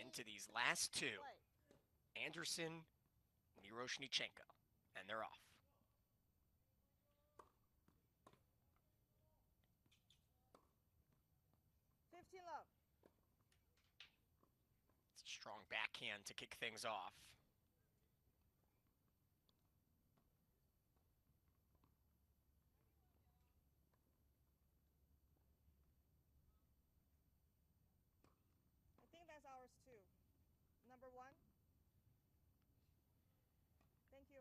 into these last two. Anderson, Miroschnichenko, and they're off. It's a strong backhand to kick things off. I think that's ours too. Number 1. Thank you.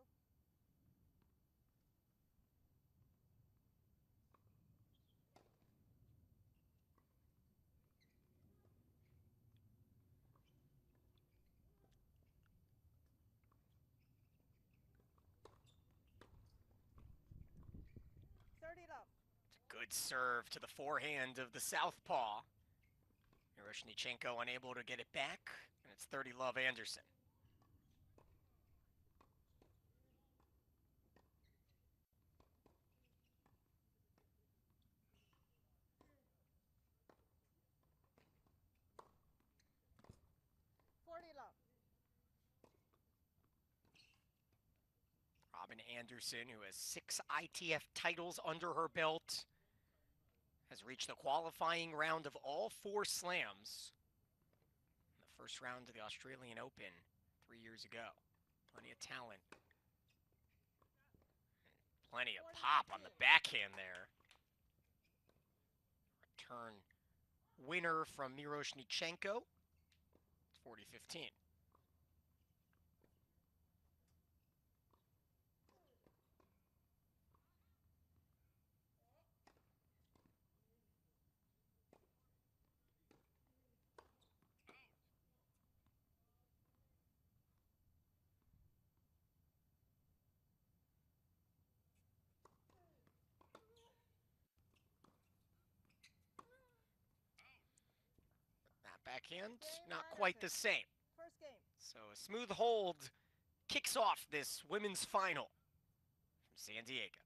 It's a good serve to the forehand of the southpaw. Miroschnichenko unable to get it back, and it's 30-love Anderson. Robin Anderson, who has 6 ITF titles under her belt, has reached the qualifying round of all 4 slams. In the first round of the Australian Open 3 years ago. Plenty of talent. Plenty of pop on the backhand there. Return winner from Miroschnichenko. It's 40-15. That backhand, not quite the same. First game. So a smooth hold kicks off this women's final from San Diego.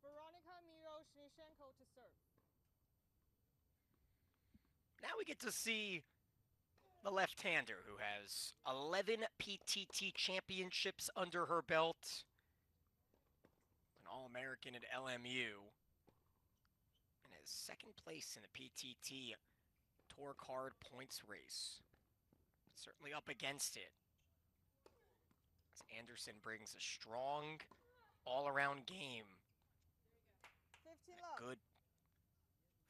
Veronika Miroschnichenko to serve. Now we get to see the left-hander who has 11 PTT championships under her belt, an All-American at LMU, and is second place in the PTT Tour Card points race. Certainly up against it, as Anderson brings a strong all-around game. A good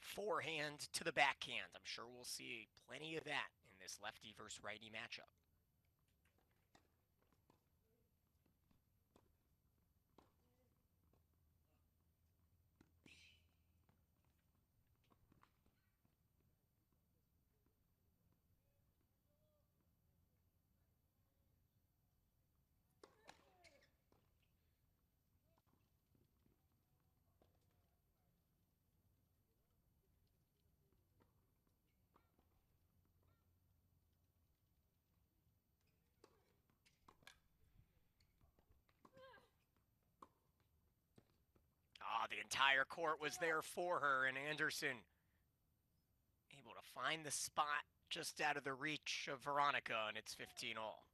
forehand to the backhand. I'm sure we'll see plenty of that in this lefty versus righty matchup. The entire court was there for her, and Anderson able to find the spot just out of the reach of Veronika, and it's 15-all.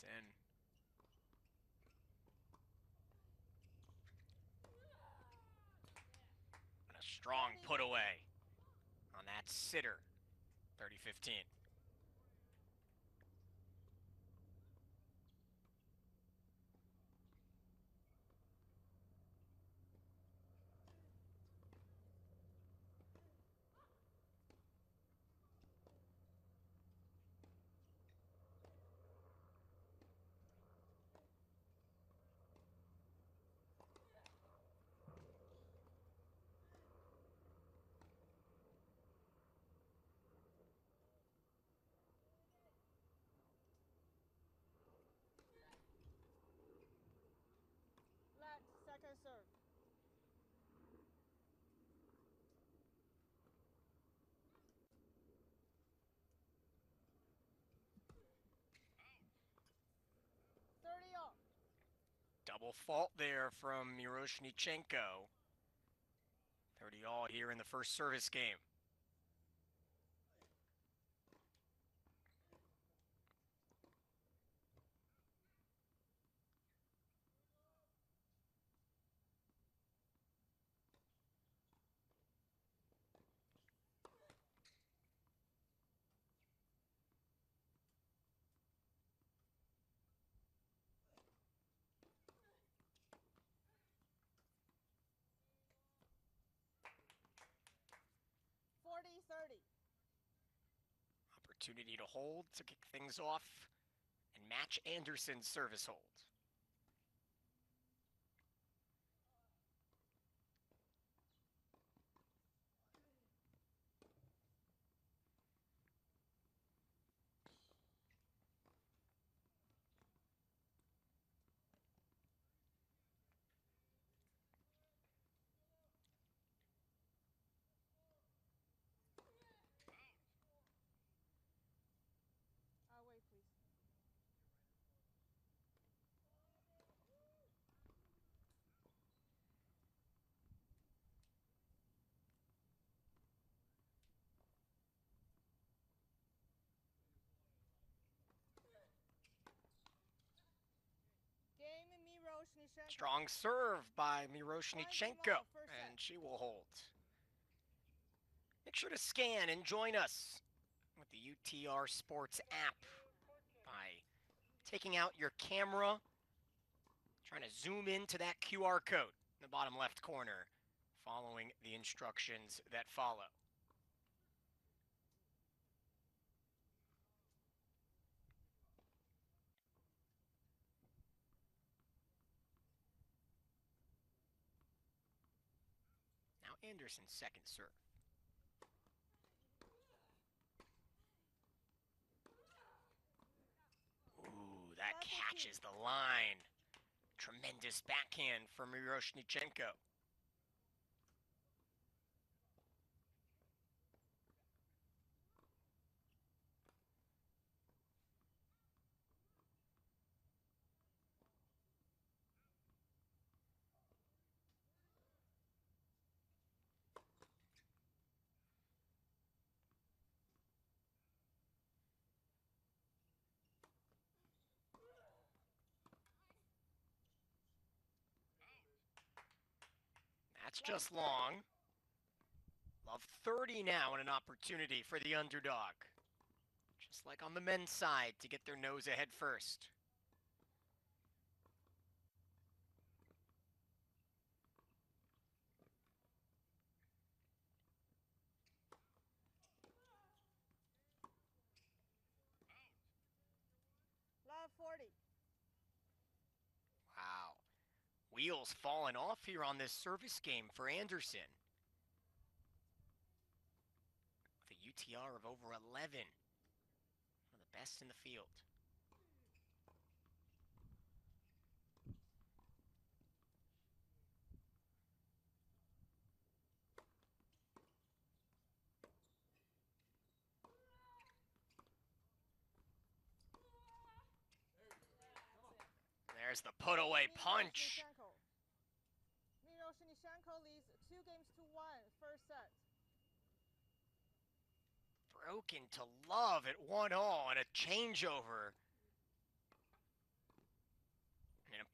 It's in. And a strong put away on that sitter. 30-15. Flat, second serve. Double fault there from Miroschnichenko. 30 all here in the first service game. Opportunity to hold to kick things off and match Anderson's service hold. Wait, please. Strong serve by Miroschnichenko, and she will hold. Make sure to scan and join us with the UTR Sports app by taking out your camera, trying to zoom into that QR code in the bottom left corner, following the instructions that follow. Now Anderson's second serve. Ooh, that catches the line. Tremendous backhand from Miroschnichenko. That's just long. Love 30 now and an opportunity for the underdog. Just like on the men's side to get their nose ahead first. Love 40. Wow. Wheels falling off here on this service game for Anderson. With a UTR of over 11. One of the best in the field. There's the put away punch. Miroschnichenko leads 2-1, first set. Broken to love at 1-all and a changeover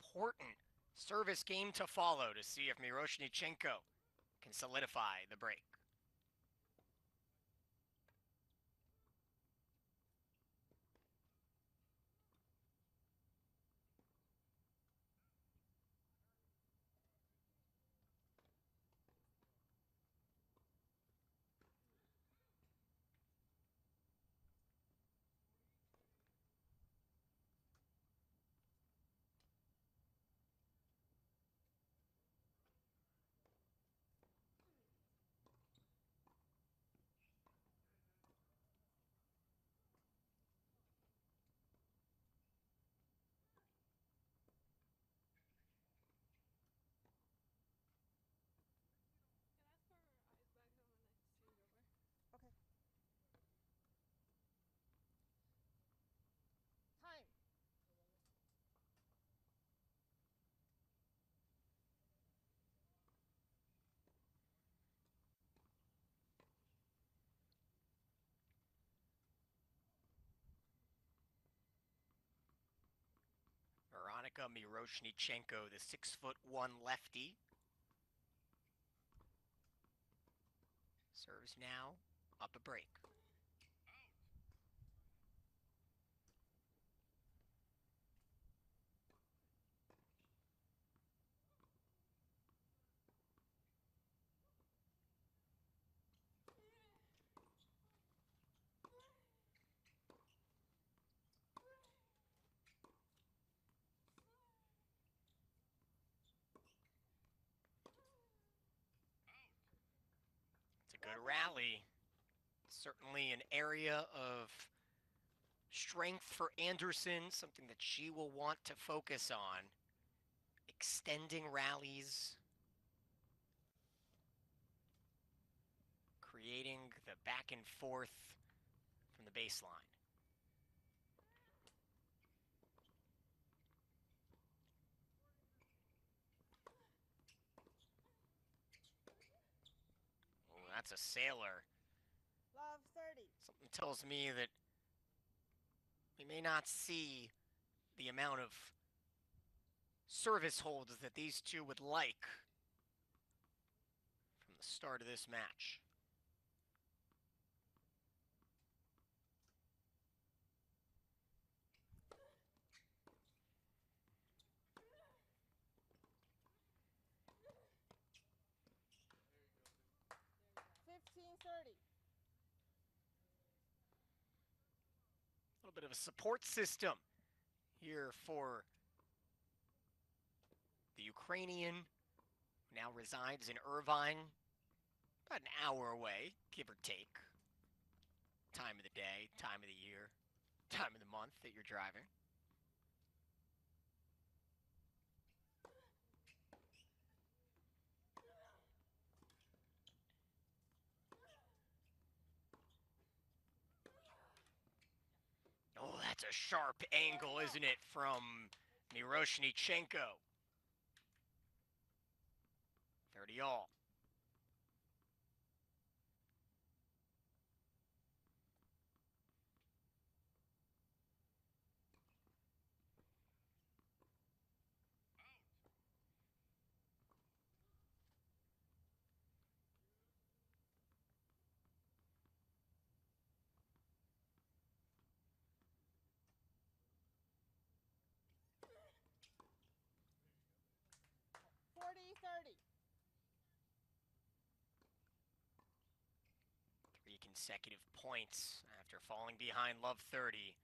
important service game to follow to see if Miroschnichenko can solidify the break. Okay. Time. Veronika Miroschnichenko, the 6'1" lefty, serves now, up a break. It's a good rally. Certainly an area of strength for Anderson, something that she will want to focus on. Extending rallies, creating the back and forth from the baseline. Oh, that's a sailor. Love 30. Something tells me that we may not see the amount of service holds that these two would like from the start of this match. $15.30. A little bit of a support system here for the Ukrainian, who now resides in Irvine, about an hour away, give or take. Time of the day, time of the year, time of the month that you're driving. Oh, that's a sharp angle, isn't it, from Miroschnichenko. 30 all. $40.30. 3 consecutive points after falling behind Love 30.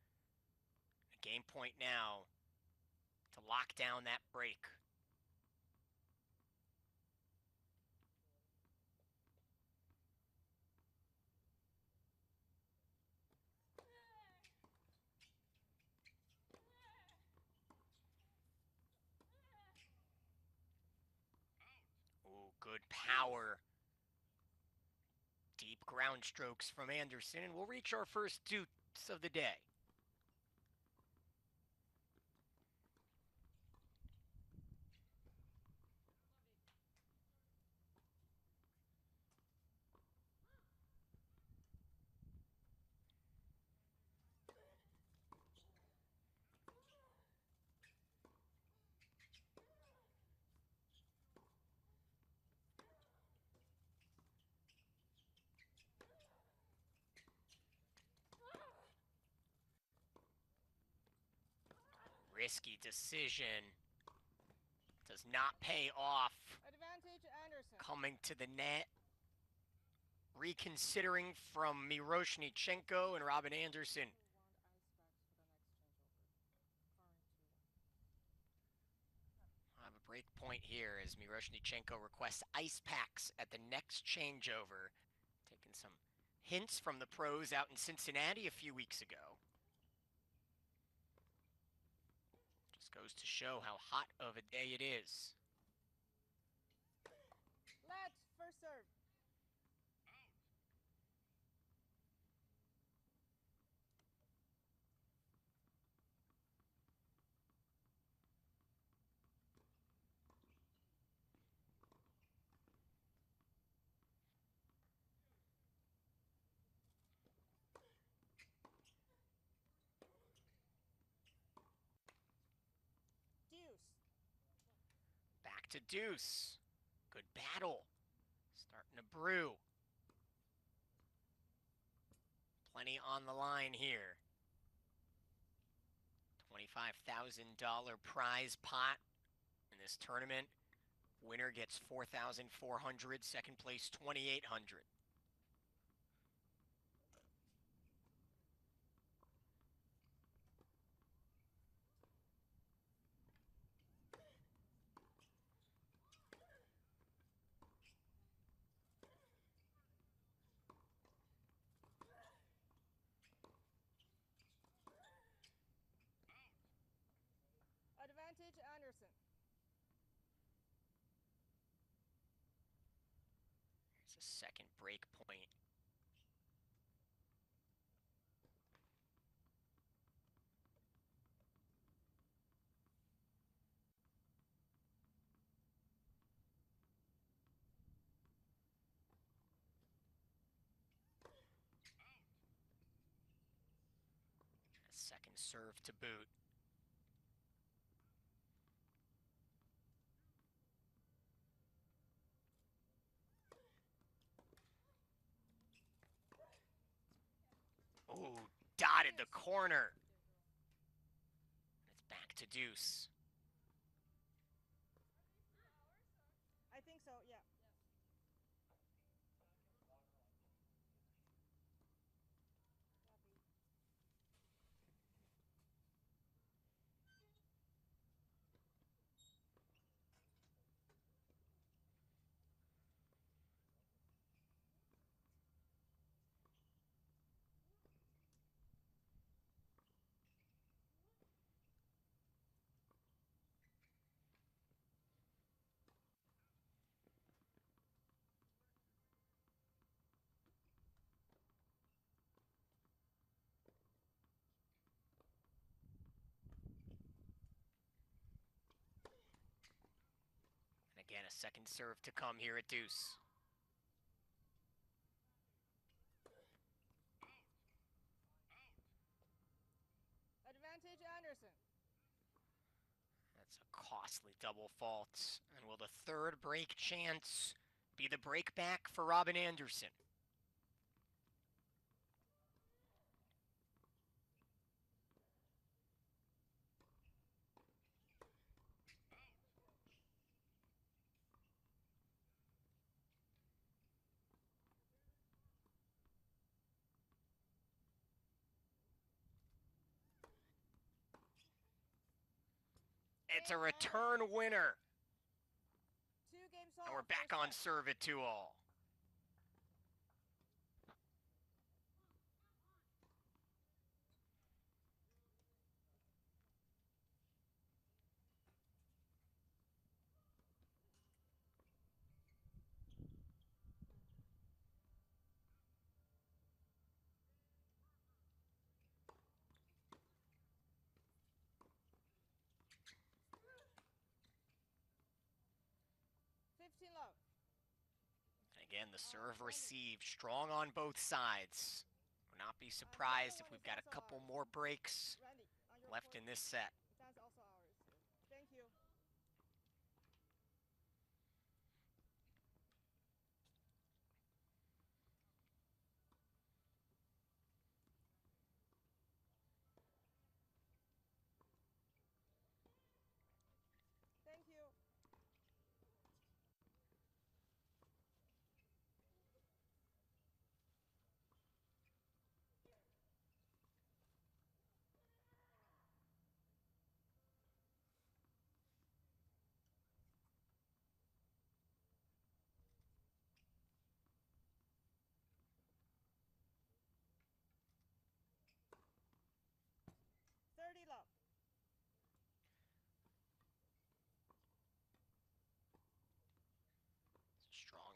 A game point now to lock down that break. Oh, good power. Deep ground strokes from Anderson, and we'll reach our first deuce of the day. Risky decision. Does not pay off. Advantage Anderson. Coming to the net. Reconsidering from Miroschnichenko and Robin Anderson. I'll have a break point here as Miroschnichenko requests ice packs at the next changeover. Taking some hints from the pros out in Cincinnati a few weeks ago. Just goes to show how hot of a day it is. Let first serve. Deuce. Back to deuce. Good battle. Starting to brew. Plenty on the line here. $25,000 prize pot in this tournament. Winner gets $4,400. Second place, $2,800. Advantage Anderson. Here's a second break point. A second serve to boot. Ooh, dotted the corner. It's back to deuce. I think so, yeah. And again, a second serve to come here at deuce. Advantage Anderson. That's a costly double fault. And will the third break chance be the break back for Robin Anderson? It's a return winner. 2 games off. And we're back on serve at 2-all. Love. And again, the serve received strong on both sides. Would not be surprised if we've got a couple more breaks left in this set. That's also ours. Thank you.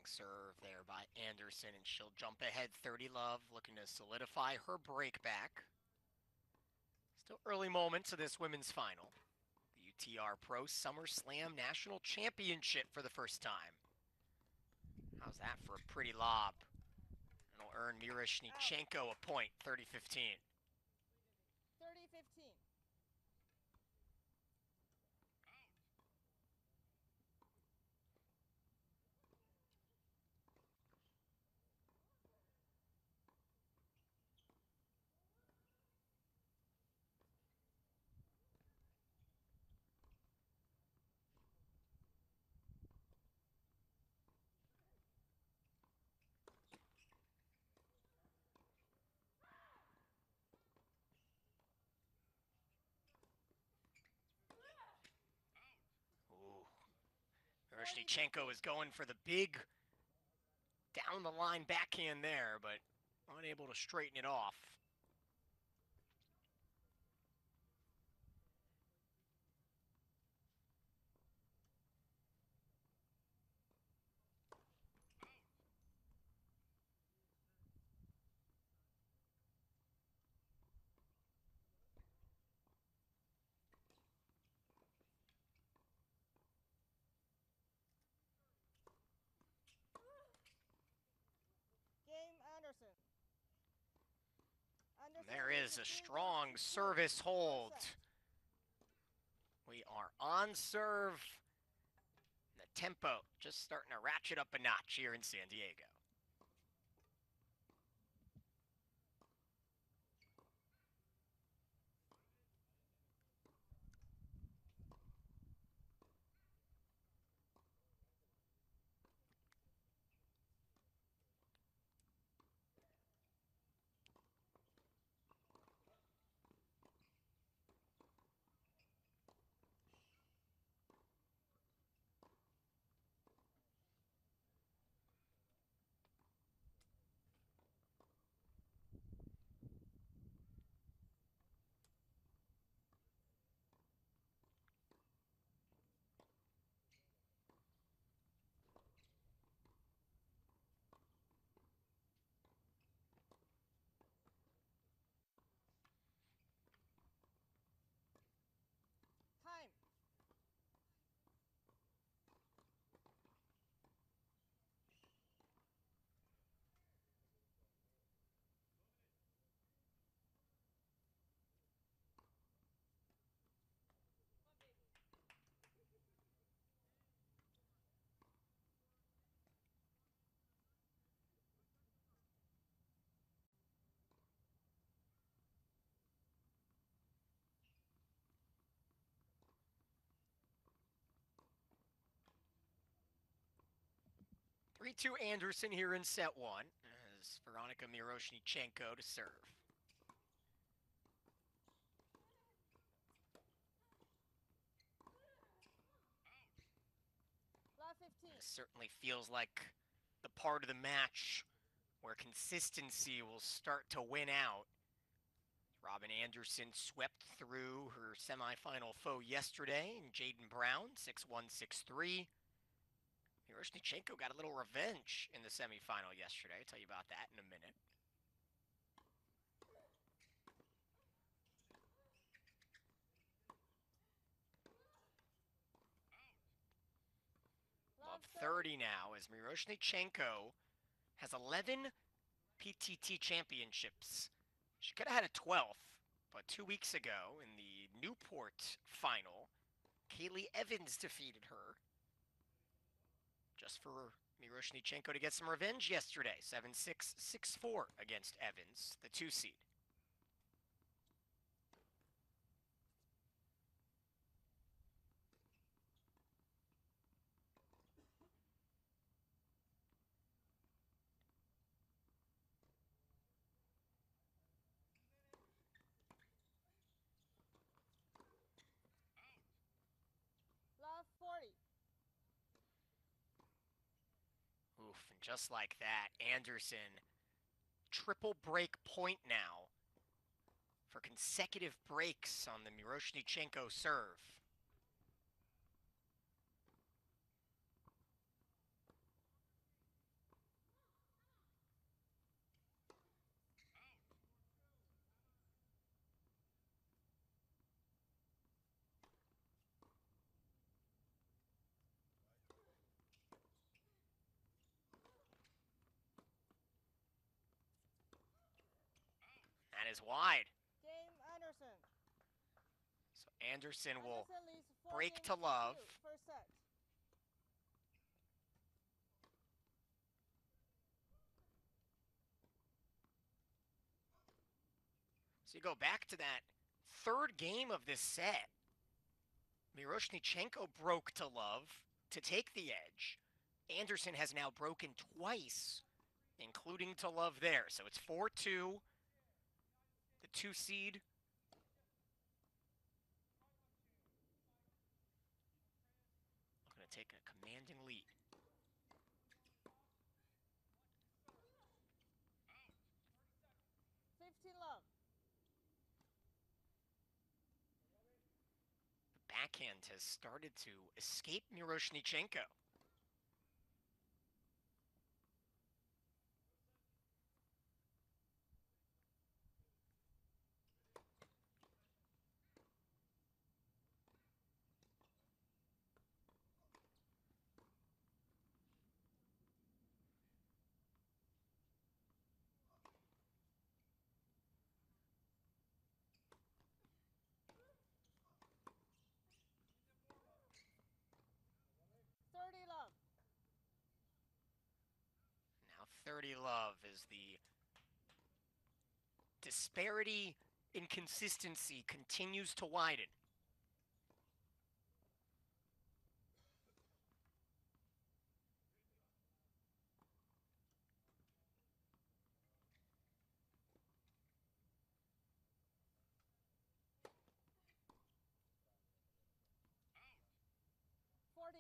serve there by Anderson, and she'll jump ahead 30-love, looking to solidify her break back. Still early moments of this women's final. The UTR Pro Summer Slam National Championship for the first time. How's that for a pretty lob? It'll earn Miroschnichenko a point, 30-15. 30-15. Ooh. Miroschnichenko is going for the big down the line backhand there, but unable to straighten it off. Game Anderson. There is a strong service hold. We are on serve. The tempo just starting to ratchet up a notch here in San Diego. Time. Three-two Anderson here in set one, as Veronika Miroschnichenko to serve. Love 15. This certainly feels like the part of the match where consistency will start to win out. Robin Anderson swept through her semifinal foe yesterday in Jaden Brown, 6-1, 6-3. Miroschnichenko got a little revenge in the semifinal yesterday. I'll tell you about that in a minute. Love 30 now, as Miroschnichenko has 11 PTT championships. She could have had a 12th, but 2 weeks ago in the Newport final, Kaylee Evans defeated her. Just for Miroschnichenko to get some revenge yesterday. 7-6, 6-4 against Evans, the 2 seed. Love 40. Oof, and just like that, Anderson, triple break point now for consecutive breaks on the Miroschnichenko serve. is wide. Game Anderson. So Anderson will Anderson leads 4 break games to love. 2. First set. So you go back to that third game of this set. Miroschnichenko broke to love to take the edge. Anderson has now broken twice, including to love there. So it's 4-2. The 2 seed. Looking to take a commanding lead. Love. The backhand has started to escape Miroschnichenko. Love. Now 30 love as the disparity in consistency continues to widen.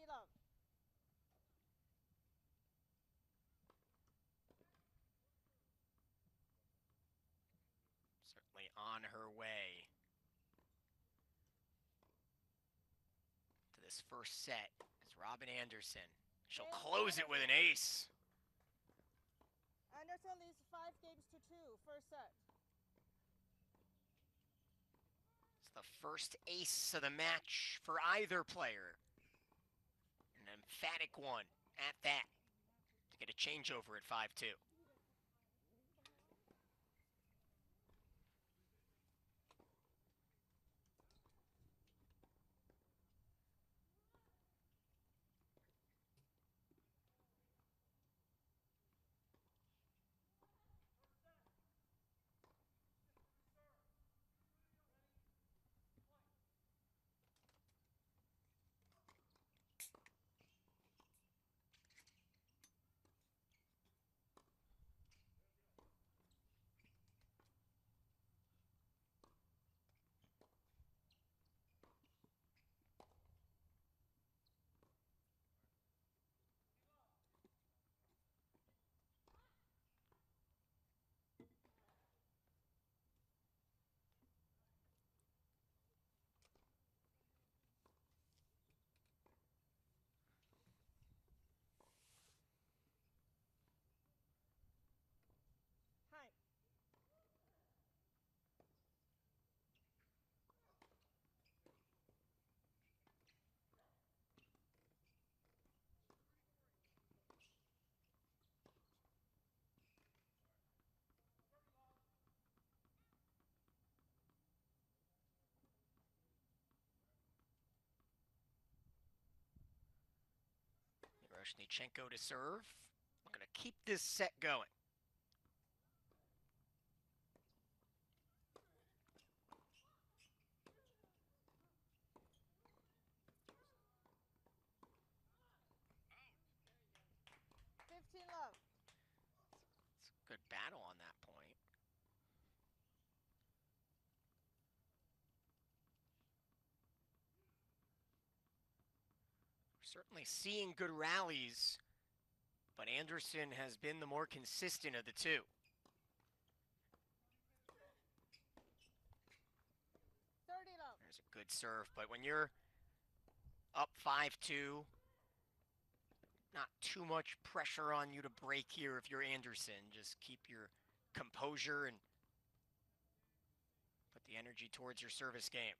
Love. Certainly on her way to this first set is Robin Anderson. She'll close it with an ace. Anderson leads 5 games to 2. First set. It's the first ace of the match for either player. An emphatic one at that to get a changeover at 5-2. Miroschnichenko to serve. We're going to keep this set going. Love. It's a good battle on that point. We're certainly seeing good rallies, but Anderson has been the more consistent of the two. Love. There's a good serve, but when you're up 5-2, not too much pressure on you to break here if you're Anderson. Just keep your composure and put the energy towards your service game.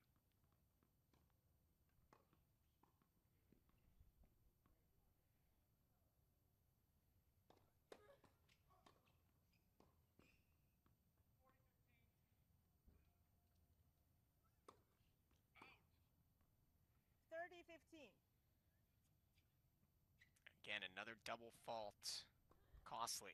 Again, another double fault. Costly.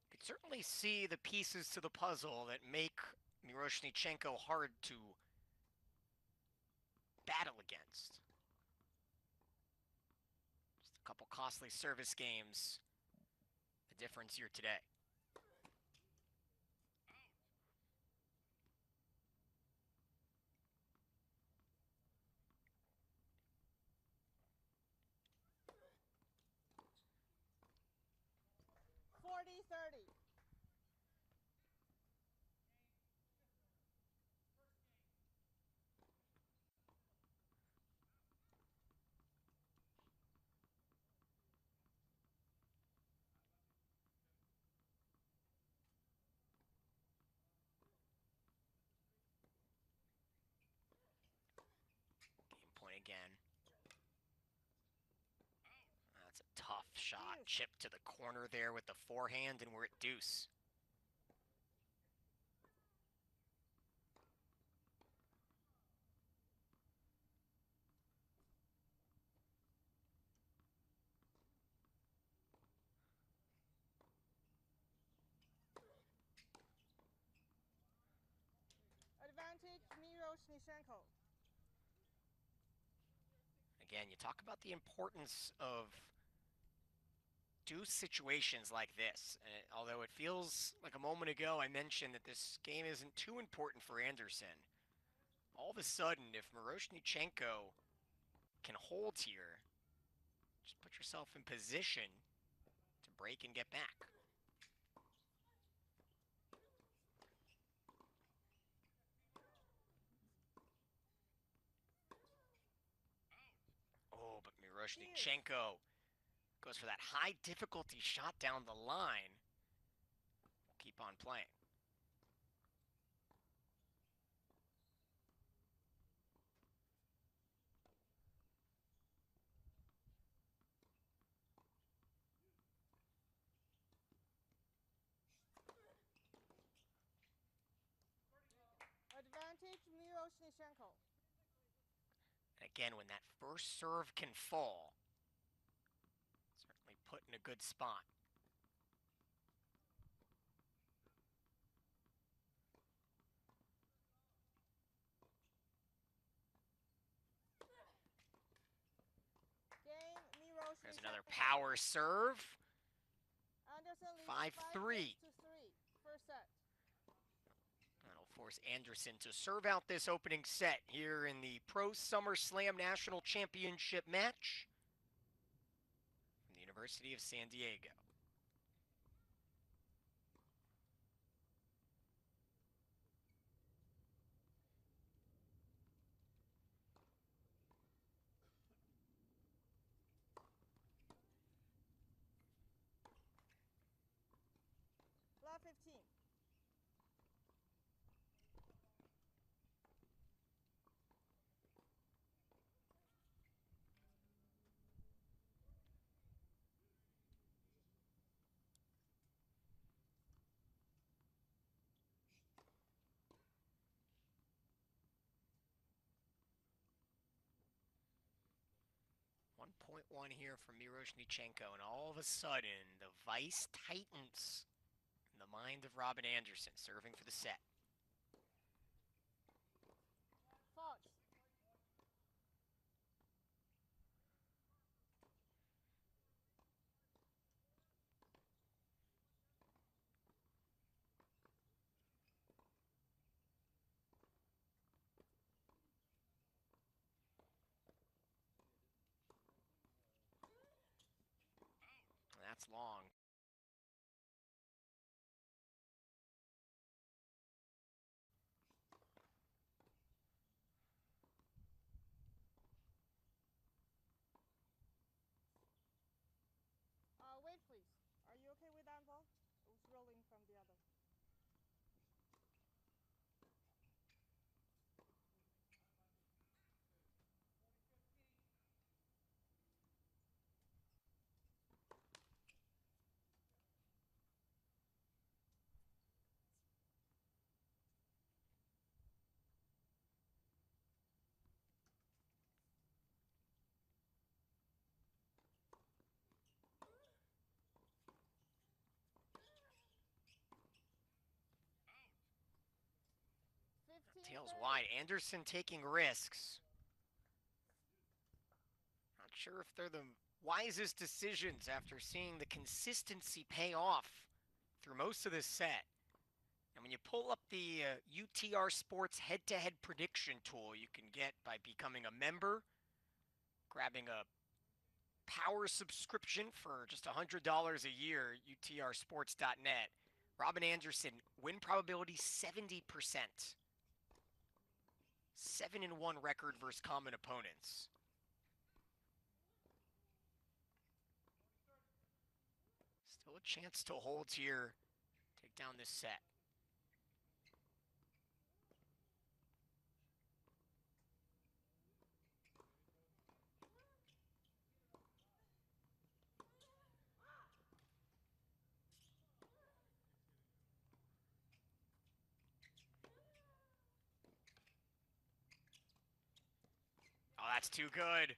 You could certainly see the pieces to the puzzle that make Miroschnichenko hard to battle against. Just a couple costly service games. The difference here today. Game point again. That's a tough shot. Chip to the corner there with the forehand, and we're at deuce. Advantage, Miroschnichenko. Again, you talk about the importance of deuce situations like this. Although it feels like a moment ago I mentioned that this game isn't too important for Anderson. All of a sudden, if Miroschnichenko can hold here, just put yourself in position to break and get back. Oh, but Miroschnichenko goes for that high difficulty shot down the line. Keep on playing. Advantage, Miroschnichenko. And again, when that first serve can fall, certainly put in a good spot. There's another power serve. 5-3. First set. That'll force Anderson to serve out this opening set here in the Pro Summer Slam National Championship match from the University of San Diego. Lot 15. .1 here for Miroschnichenko, and all of a sudden, the vice tightens in the mind of Robin Anderson, serving for the set. Fault. That's long. Wait, please. Are you okay with that ball? It was rolling from the other. Tails wide. Anderson taking risks. Not sure if they're the wisest decisions after seeing the consistency pay off through most of this set. And when you pull up the UTR Sports head-to-head prediction tool you can get by becoming a member, grabbing a power subscription for just $100 a year, utrsports.net, Robin Anderson, win probability 70%. 7-1 record versus common opponents. Still a chance to hold here, take down this set. Oh, that's too good.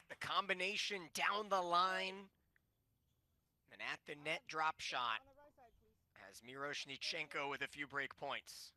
The combination down the line and at the net drop shot On the right side, please. has Miroschnichenko with a few break points.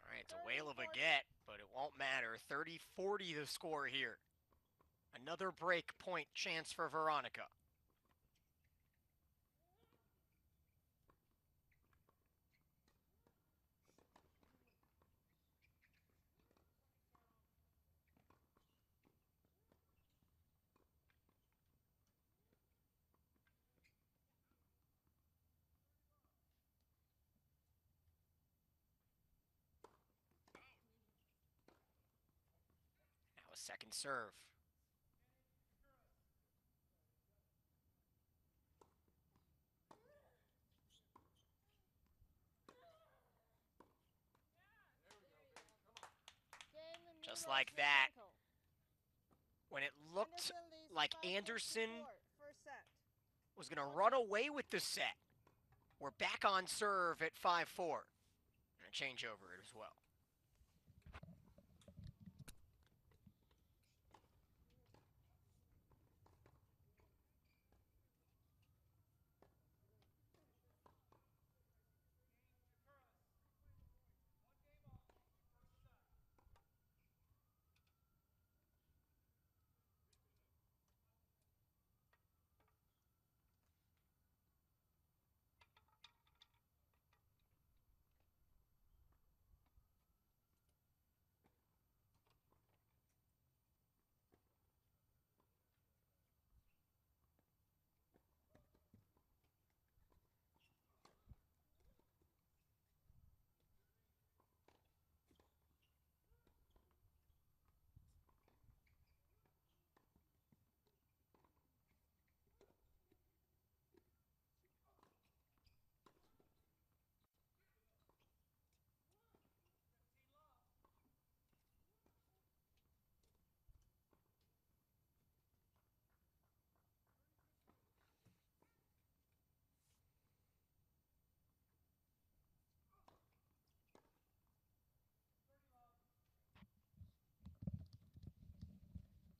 All right, it's a whale of a get, but it won't matter. 30-40 the score here. Another break point chance for Veronika. Now a second serve. Just like that. When it looked like Anderson First set. was going to run away with the set, we're back on serve at 5-4. And a changeover as well.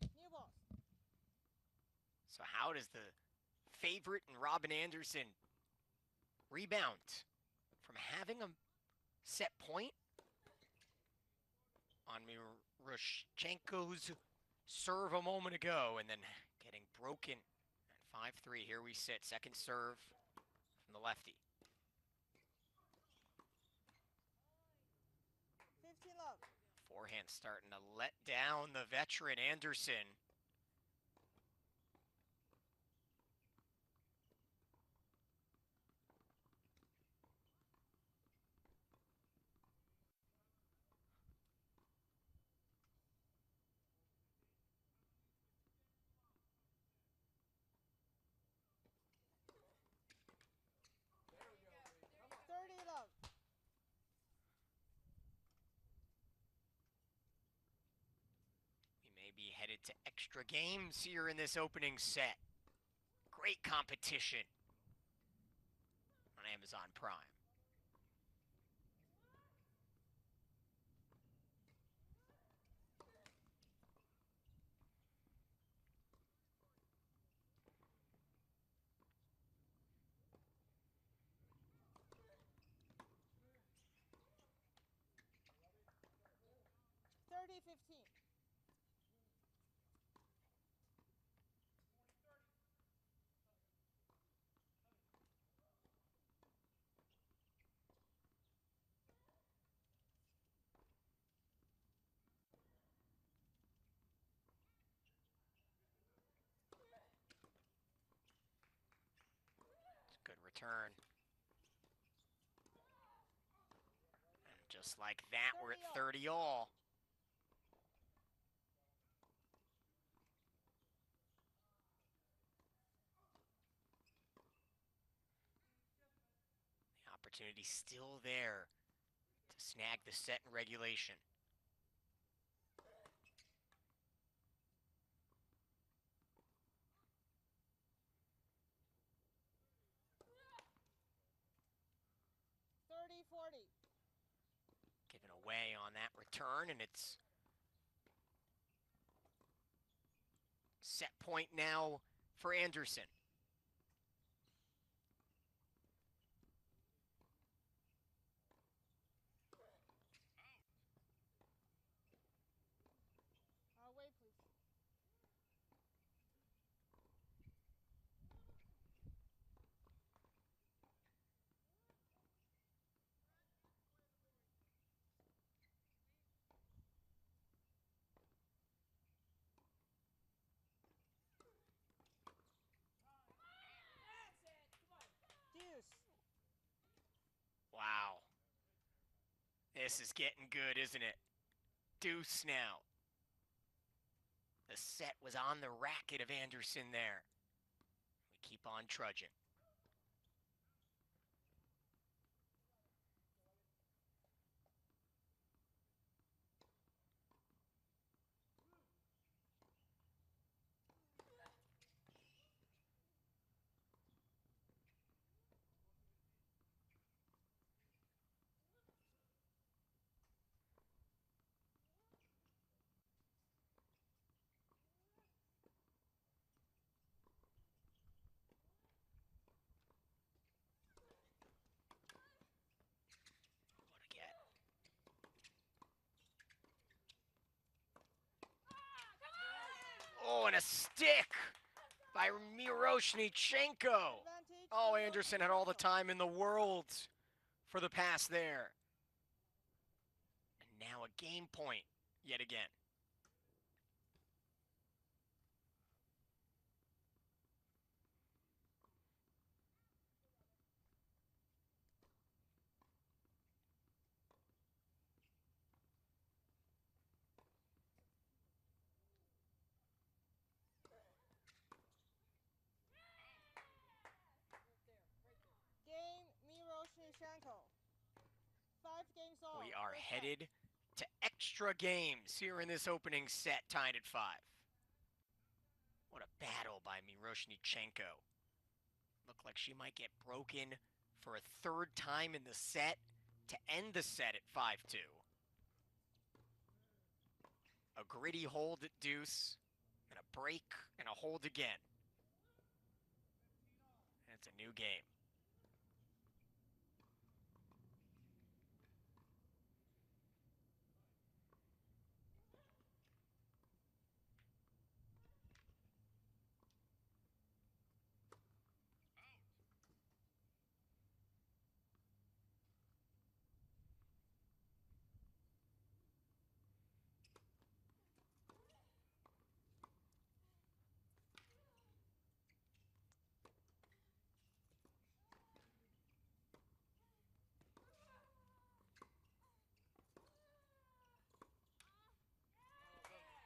New balls. So how does the favorite and Robin Anderson rebound from having a set point on Miroschnichenko's serve a moment ago and then getting broken at 5-3? Here we sit, second serve from the lefty. 15 love. Forehand starting to let down the veteran Anderson. headed to extra games here in this opening set. Great competition on Amazon Prime. $30-15. It's a good return. And just like that, we're at 30 all. The opportunity still there to snag the set in regulation. Given away on that return, and it's set point now for Anderson. Wait, please. Deuce. Wow. This is getting good, isn't it? Deuce now. The set was on the racket of Anderson there. We keep on trudging. What a get. Oh, and a stick by Miroschnichenko. Oh, Anderson had all the time in the world for the pass there. And now a game point yet again. Game Miroschnichenko. 5 games all. We are headed to extra games here in this opening set, tied at 5. What a battle by Miroschnichenko. Looked like she might get broken for a third time in the set to end the set at 5-2. A gritty hold at deuce, and a break, and a hold again. And it's a new game.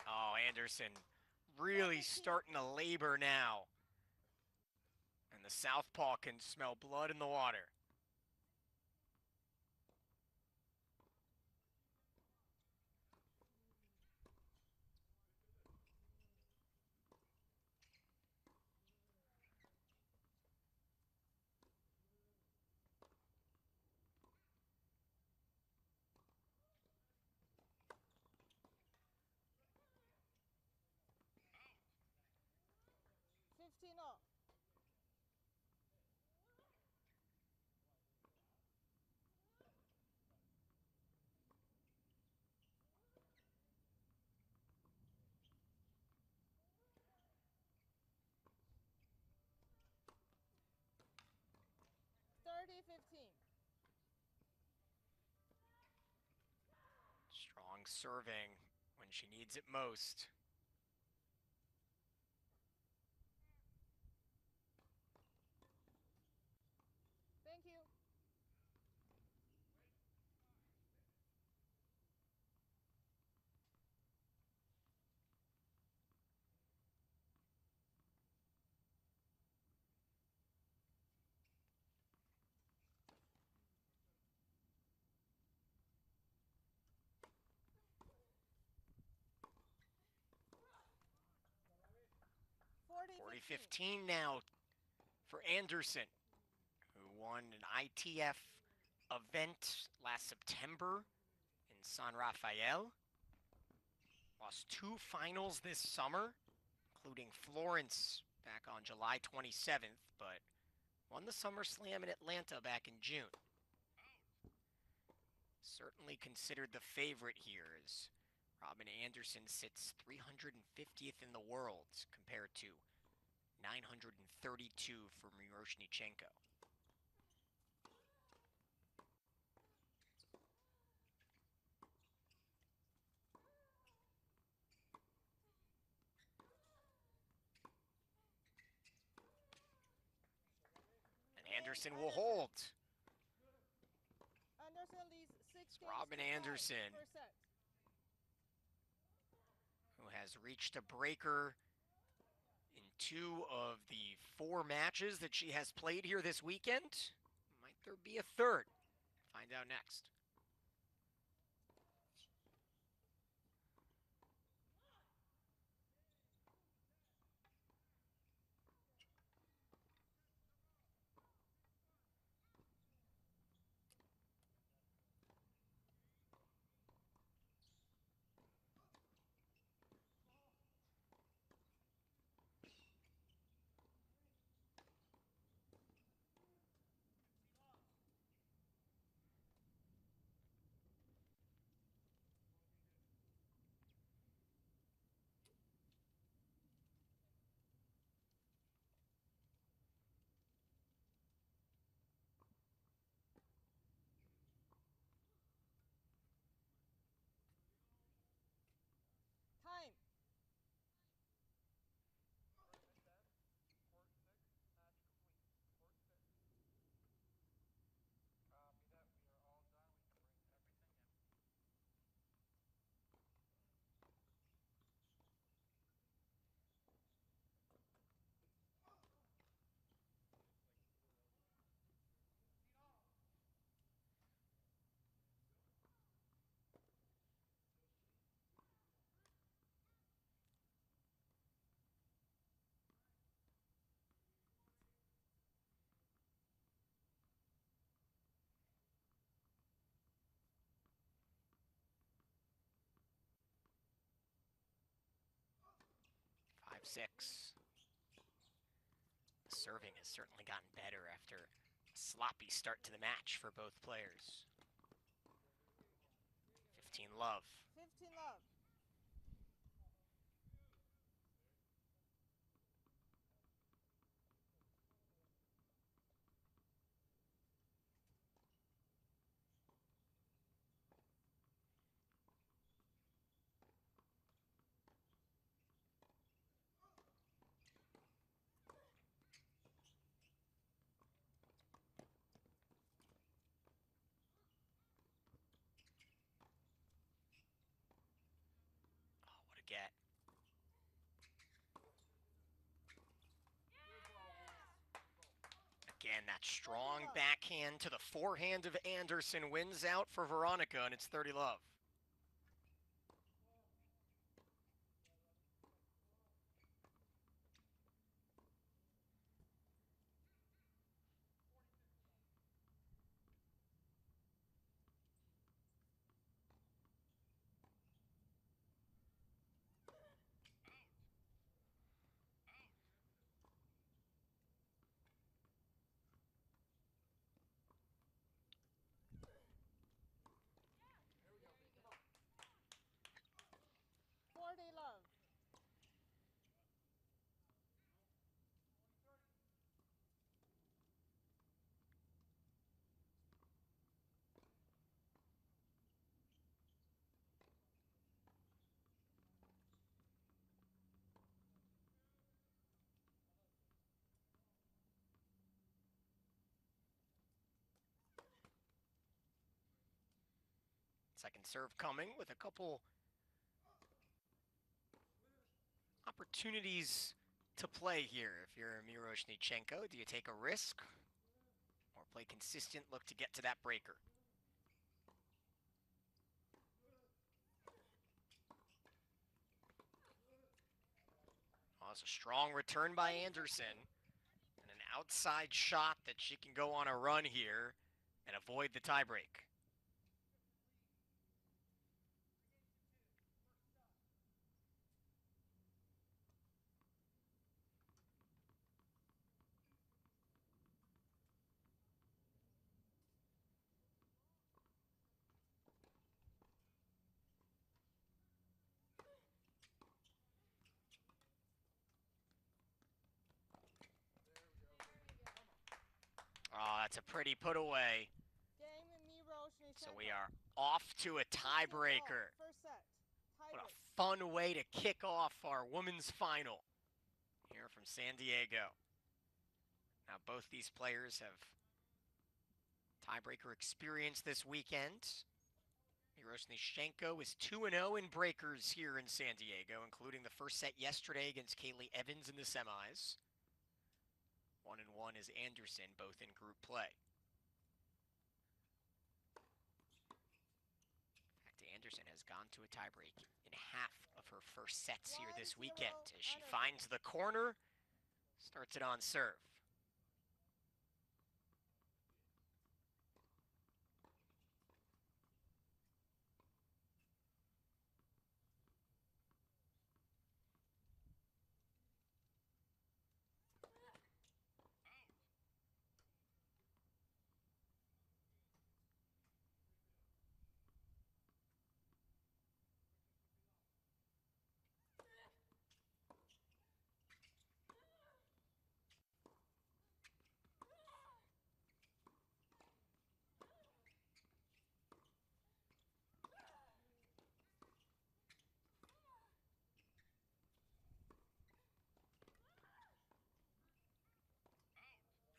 Oh, Anderson really starting to labor now. And the southpaw can smell blood in the water. 15 all. Strong serving when she needs it most. Thank you. Forty 15 now for Anderson, who won an ITF event last September in San Rafael. Lost 2 finals this summer, including Florence back on July 27th, but won the Summer Slam in Atlanta back in June. Certainly considered the favorite here, as Robin Anderson sits 350th in the world compared to 932 for Miroschnichenko. And Anderson will hold. Anderson leads 6 It's Robin Anderson, first set. who has reached a breaker in 2 of the 4 matches that she has played here this weekend. Might there be a third? Find out next. Time. Five, 6. The serving has certainly gotten better after a sloppy start to the match for both players. 15 love. 15 love. Oh, what a get. Again, that strong backhand to the forehand of Anderson wins out for Veronika, and it's 30 love. Second serve coming with a couple opportunities to play here. If you're Miroschnichenko, do you take a risk or play consistent, look to get to that breaker? Oh, it's a strong return by Anderson. And an outside shot that she can go on a run here and avoid the tiebreak. Oh, that's a pretty put away. So we are off to a tiebreaker. What a fun way to kick off our women's final here from San Diego. Now both these players have tiebreaker experience this weekend. Miroschnichenko is 2-0 in breakers here in San Diego, including the first set yesterday against Kaylee Evans in the semis. 1-1 is Anderson, both in group play. In fact, Anderson has gone to a tiebreak in half of her first sets here this weekend as she finds the corner, starts it on serve.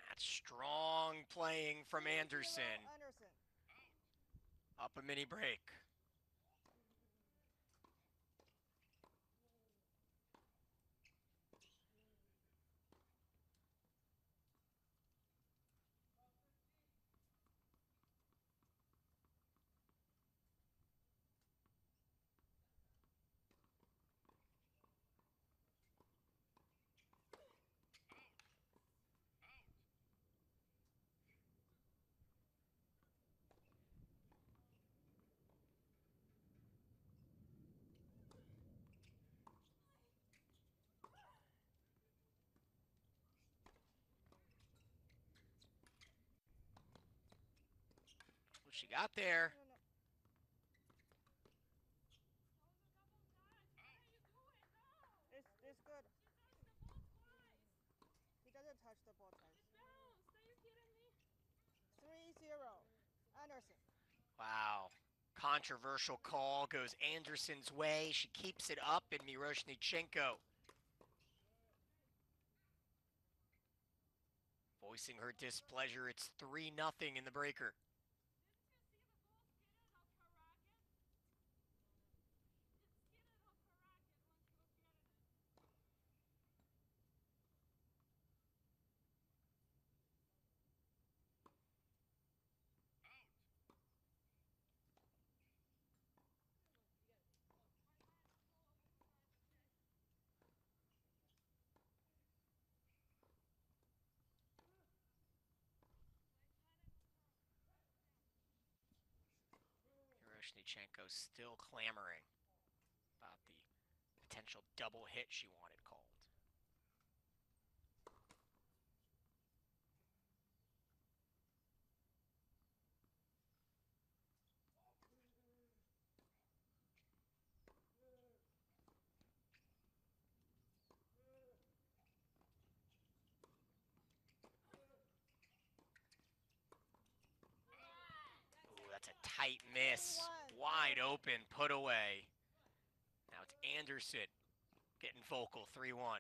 That's strong playing from Anderson. Up a mini break. What she got there. It's good. He doesn't touch the ball twice. 3-0. Anderson. Wow. Controversial call goes Anderson's way. She keeps it up, and Miroschnichenko voicing her displeasure. It's 3-0 in the breaker. Miroschnichenko still clamoring about the potential double hit she wanted called. Ooh, that's a tight miss. Wide open, put away. Now it's Anderson getting vocal, 3-1.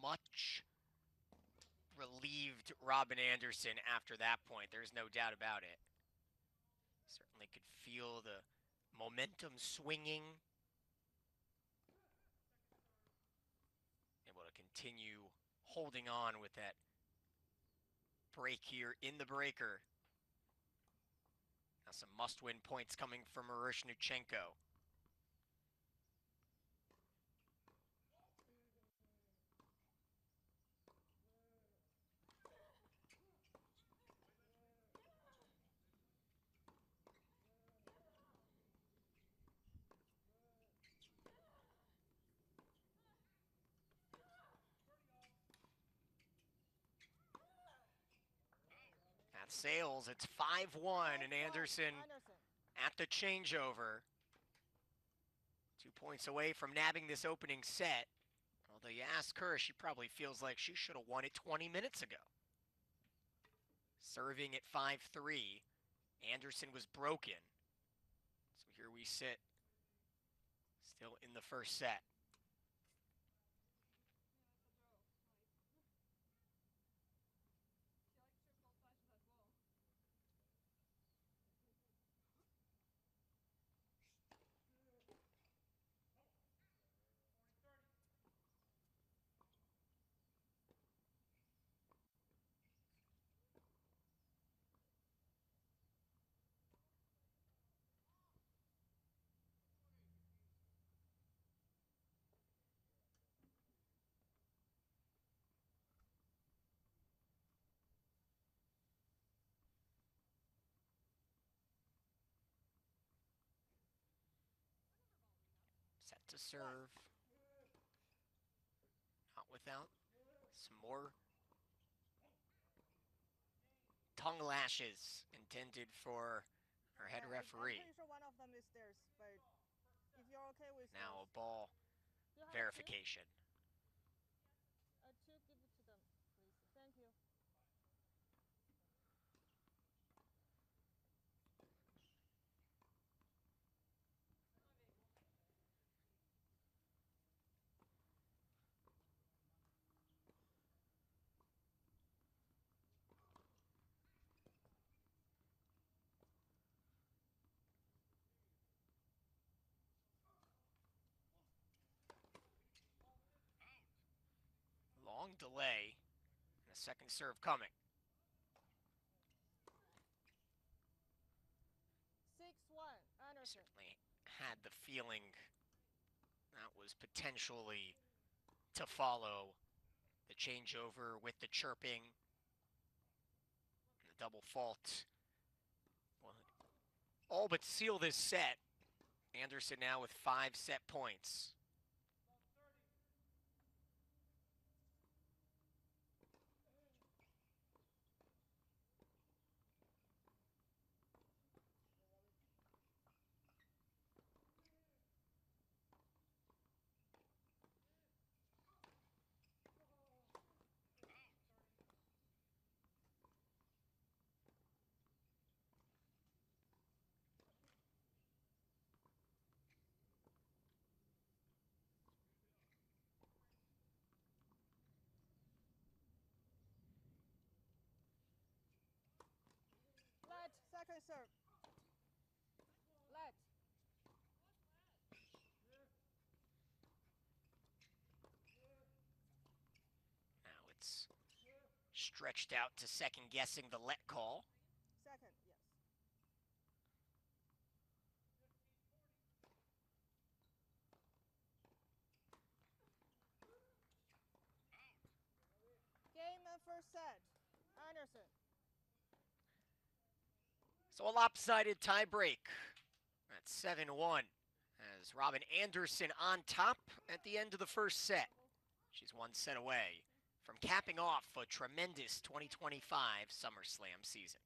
much relieved Robin Anderson after that point. There's no doubt about it. Certainly could feel the momentum swinging. Able to continue holding on with that break here in the breaker. Now some must-win points coming from Miroschnichenko. At Sales, it's 5-1, and Anderson at the changeover. 2 points away from nabbing this opening set. Although you ask her, she probably feels like she should have won it 20 minutes ago. Serving at 5-3. Anderson was broken. So here we sit, still in the first set. Set to serve. Not without some more tongue lashes intended for our head referee. I'm pretty sure one of them is theirs, but if you're okay with Now a ball verification. two, give it to them, please. Thank you. Long delay, and a second serve coming. 6-1, Anderson. Certainly had the feeling that was potentially to follow. The changeover with the chirping, and the double fault. Well, all but seal this set. Anderson now with 5 set points. Let, second serve. Let. Now it's stretched out to second guessing the let call. Second, yes. Game and first set. Anderson. So a lopsided tie break at 7-1 as Robin Anderson on top at the end of the first set. She's 1 set away from capping off a tremendous 2025 Summer Slam season.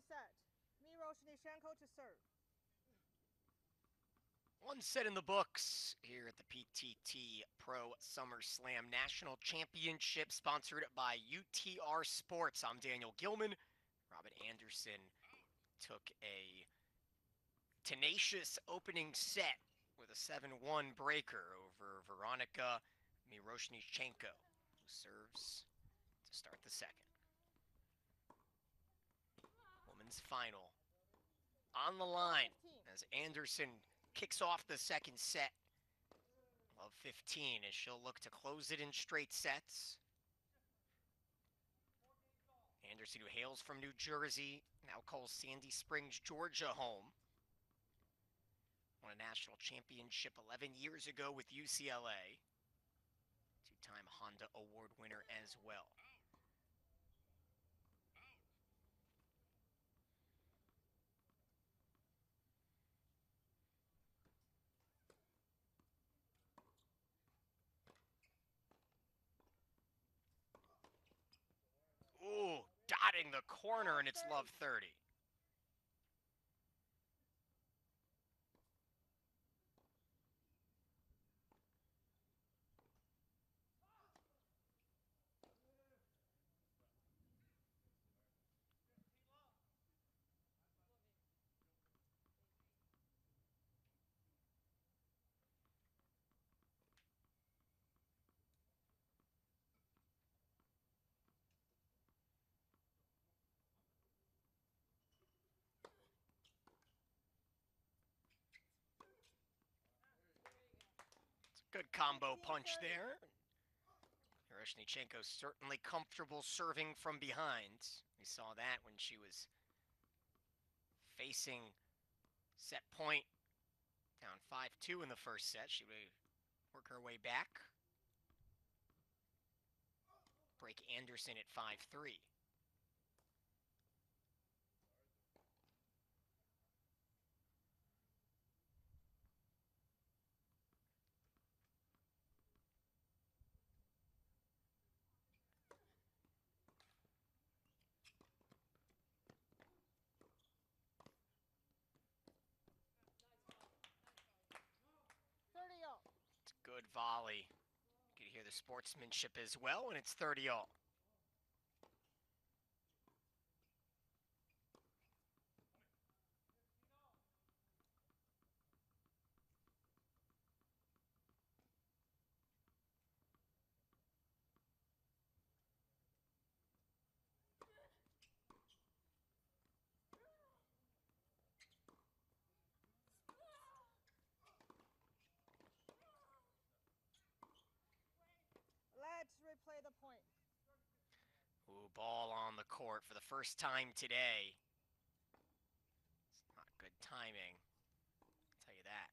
set. Miroschnichenko to serve. One set in the books here at the PTT Pro Summer Slam National Championship, sponsored by UTR Sports. I'm Daniel Gilman. Robin Anderson took a tenacious opening set with a 7-1 breaker over Veronika Miroschnichenko, who serves to start the second. Women's final on the line as Anderson kicks off the second set. Love 15 as she'll look to close it in straight sets. Anderson, who hails from New Jersey, now calls Sandy Springs, Georgia home. Won a national championship 11 years ago with UCLA. Two-time Honda Award winner as well. Ooh, dotting the corner, and it's love 30. Good combo punch there. Miroschnichenko certainly comfortable serving from behind. We saw that when she was facing set point down 5-2 in the first set. She would work her way back. Break Anderson at 5-3. It's a good volley. You can hear the sportsmanship as well, and it's 30-all. Let's replay the point. Ooh, ball on the court for the first time today. It's not good timing, I'll tell you that.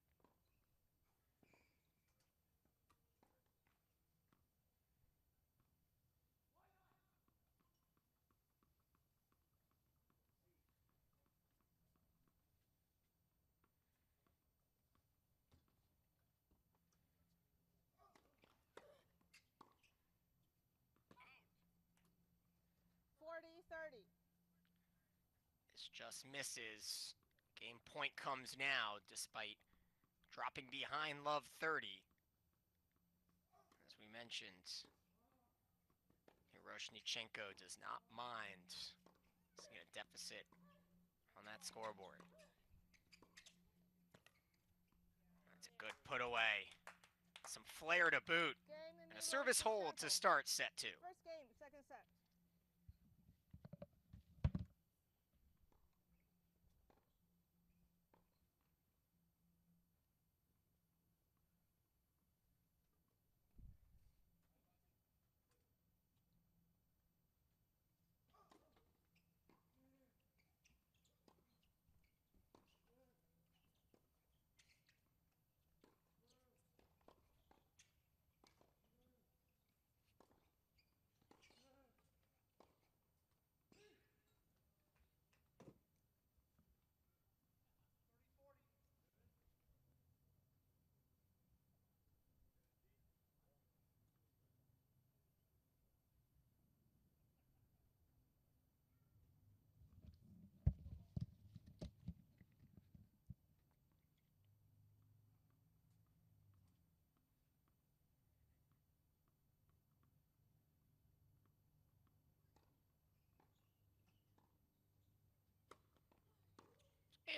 This just misses. Game point comes now, despite dropping behind love 30. As we mentioned, Miroschnichenko does not mind seeing a deficit on that scoreboard. That's a good put away. Some flair to boot. And a service hold to start set 2. First game, second set.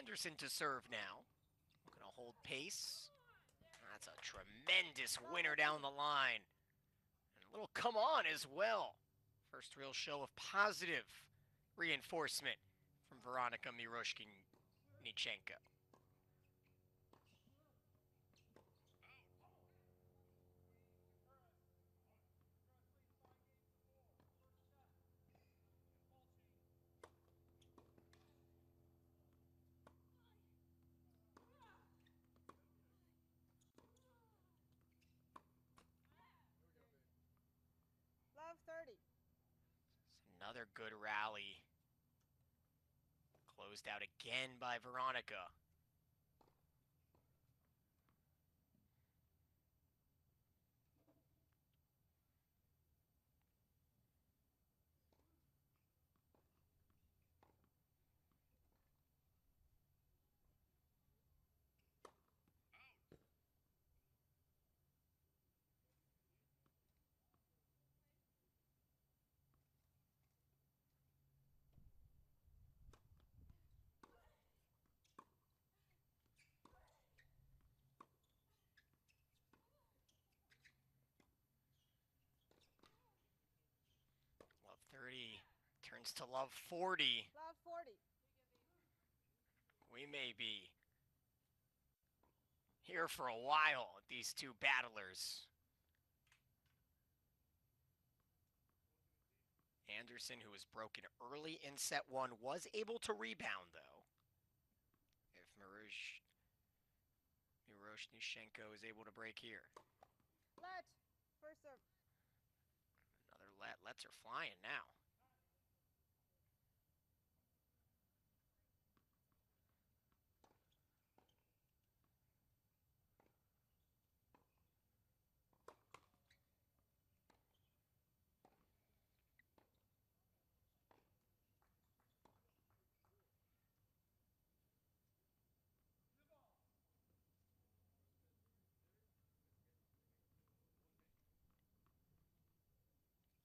Anderson to serve now. Gonna hold pace. That's a tremendous winner down the line. And a little come on as well. First real show of positive reinforcement from Veronika Miroschnichenko. Love 30. Another good rally. Closed out again by Veronika. Love 30 turns to love 40. Love 40. We may be here for a while, these two battlers. Anderson, who was broken early in set one, was able to rebound, though. If Miroschnichenko is able to break here. Let. First serve. Another let. Lets are flying now.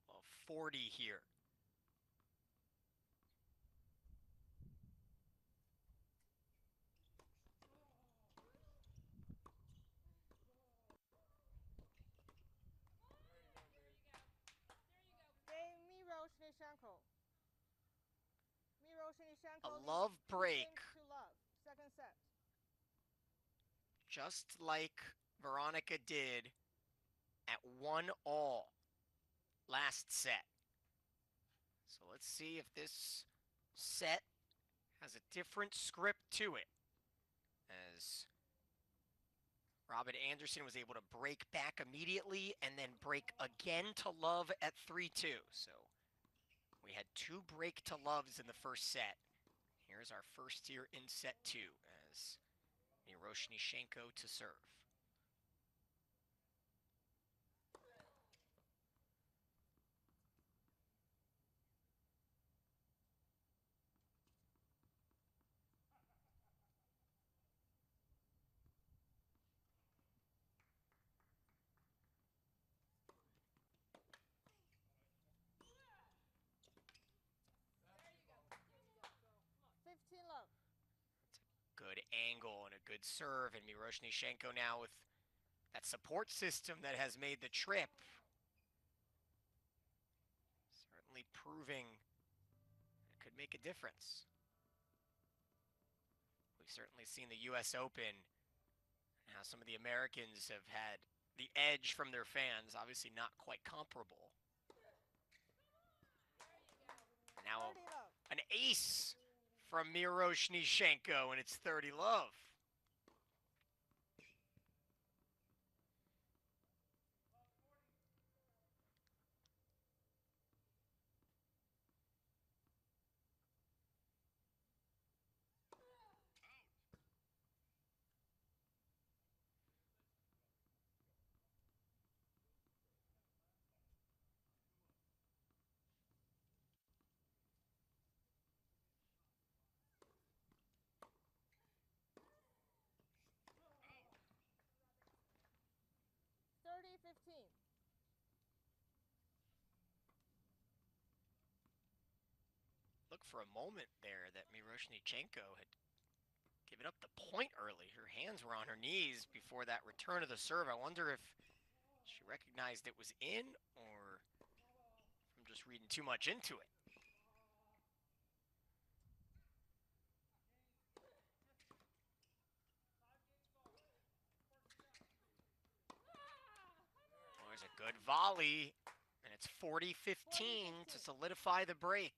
Well, 40 here. Game Miroschnichenko. A Miroschnichenko love leads 2 break. games to love. Second set. Just like Veronika did at 1-all last set. So let's see if this set has a different script to it. As Robin Anderson was able to break back immediately and then break again to love at 3-2. So we had 2 break to loves in the first set. Here's our first here in set 2 as Miroschnichenko to serve. Love. Good angle and a good serve, and Miroschnichenko now with that support system that has made the trip. Certainly proving it could make a difference. We've certainly seen the U.S. Open, how some of the Americans have had the edge from their fans, obviously not quite comparable. Now an ace from Miroschnichenko, and it's 30 love. Look for a moment there that Miroschnichenko had giving up the point early. Her hands were on her knees before that return of the serve. I wonder if she recognized it was in, or if I'm just reading too much into it. Oh, there's a good volley, and it's 40-15 to solidify the break.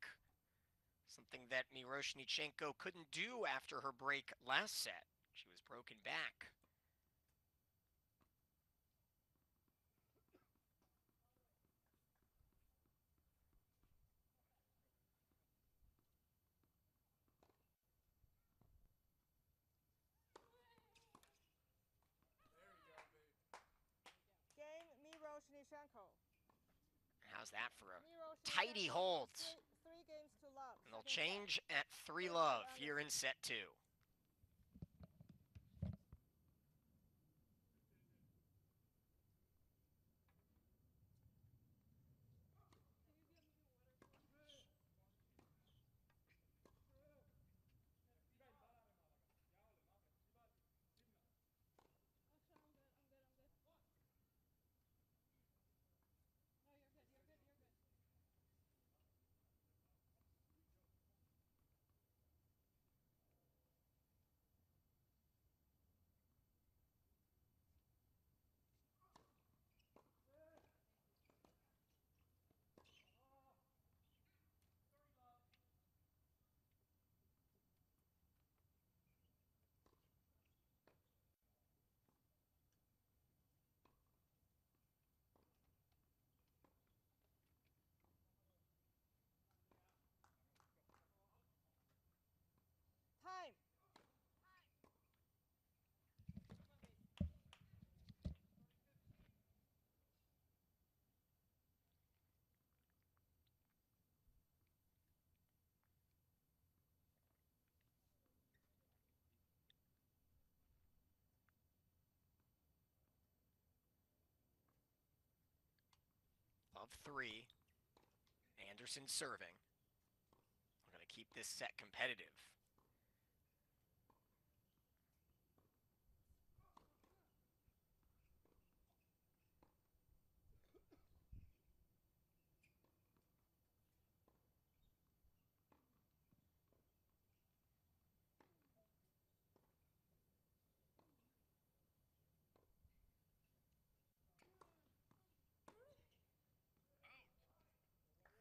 Something that Miroschnichenko couldn't do after her break last set. She was broken back. Game Miroschnichenko. How's that for a tidy hold? Three games to love. And they'll change at 3-love here in set 2. Time. Of 3. Anderson serving. We're going to keep this set competitive.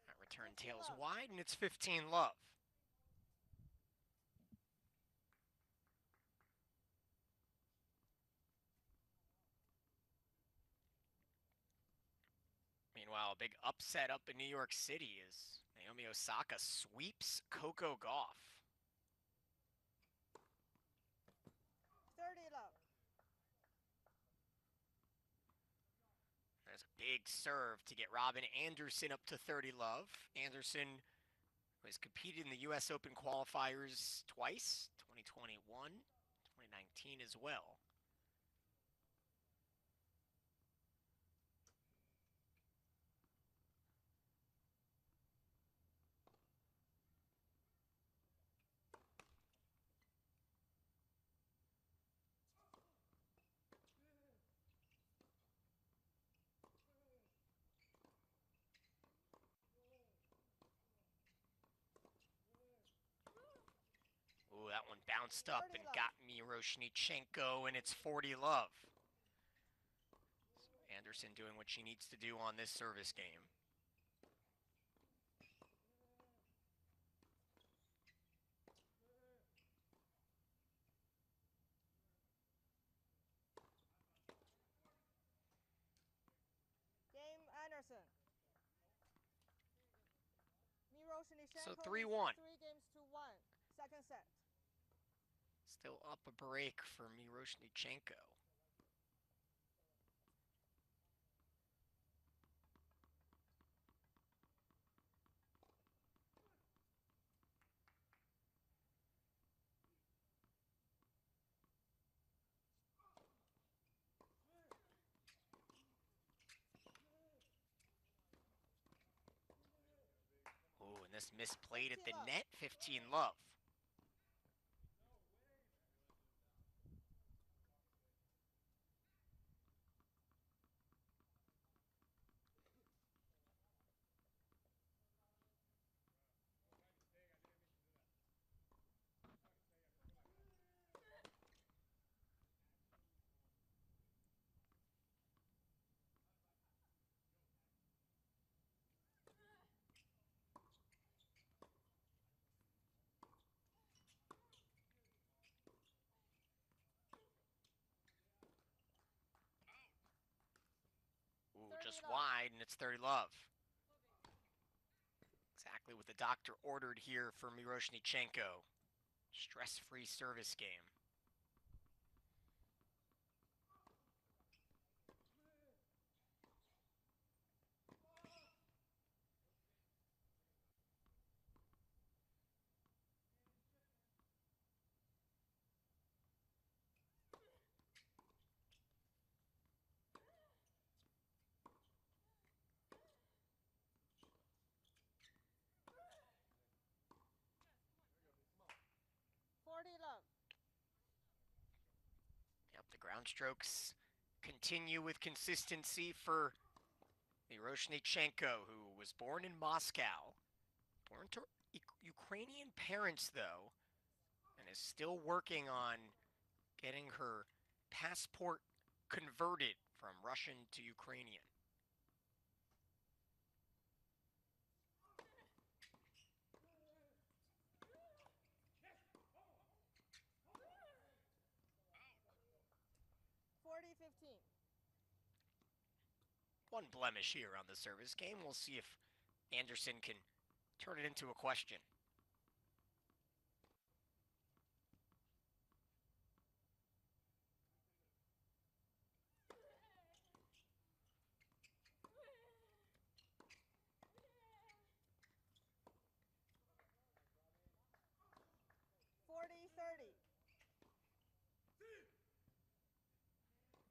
That return tails wide, and it's 15-love. Meanwhile, a big upset up in New York City as Naomi Osaka sweeps Coco Gauff. 30-love. There's a big serve to get Robin Anderson up to 30-love. Anderson has competed in the U.S. Open qualifiers twice, 2021, 2019 as well. Ooh, that one bounced up and got Miroschnichenko, and it's 40-love. So Anderson doing what she needs to do on this service game. Game Anderson. Miroschnichenko. So 3-1. 3 games to 1. Second set. Still up a break for Miroschnichenko. Ooh, and this misplayed at the net, 15-love. goes wide, and it's 30 love. Exactly what the doctor ordered here for Miroschnichenko. Stress-free service game. Yep, the ground strokes continue with consistency for Miroschnichenko, who was born in Moscow. Born to Ukrainian parents, though, and is still working on getting her passport converted from Russian to Ukrainian. One blemish here on the service game. We'll see if Anderson can turn it into a question.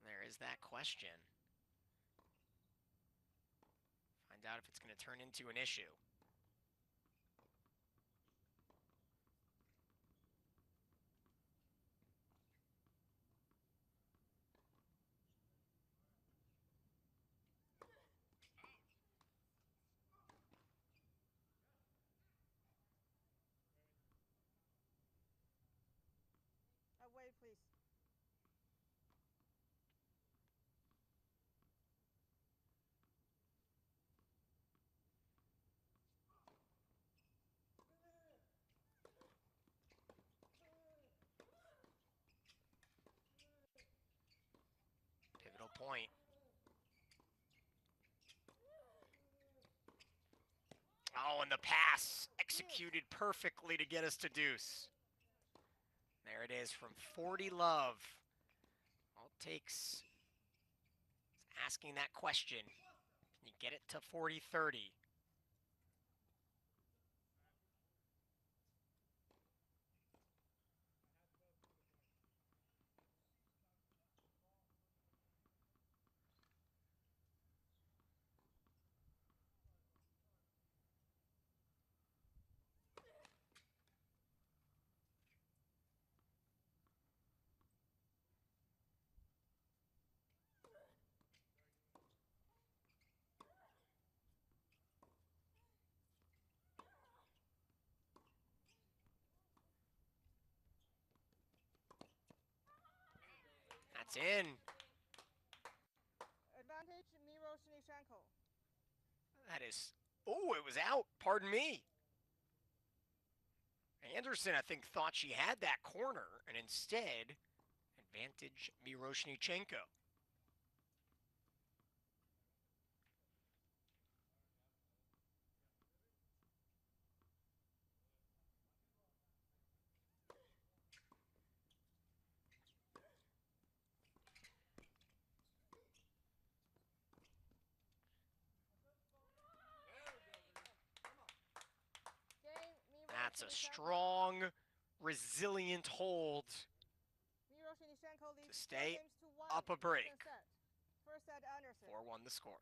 There is that question. Find out if it's going to turn into an issue. Wait, please. Pivotal point. Oh, and the pass executed perfectly to get us to deuce. There it is from 40 love. All it takes is asking that question. Can you get it to 40-30? That's in. Advantage, Miroschnichenko. That is... Oh, it was out. Pardon me. Anderson, I think, thought she had that corner, and instead, advantage Miroschnichenko. That's a strong, resilient hold to stay up a break. 4-1 the score.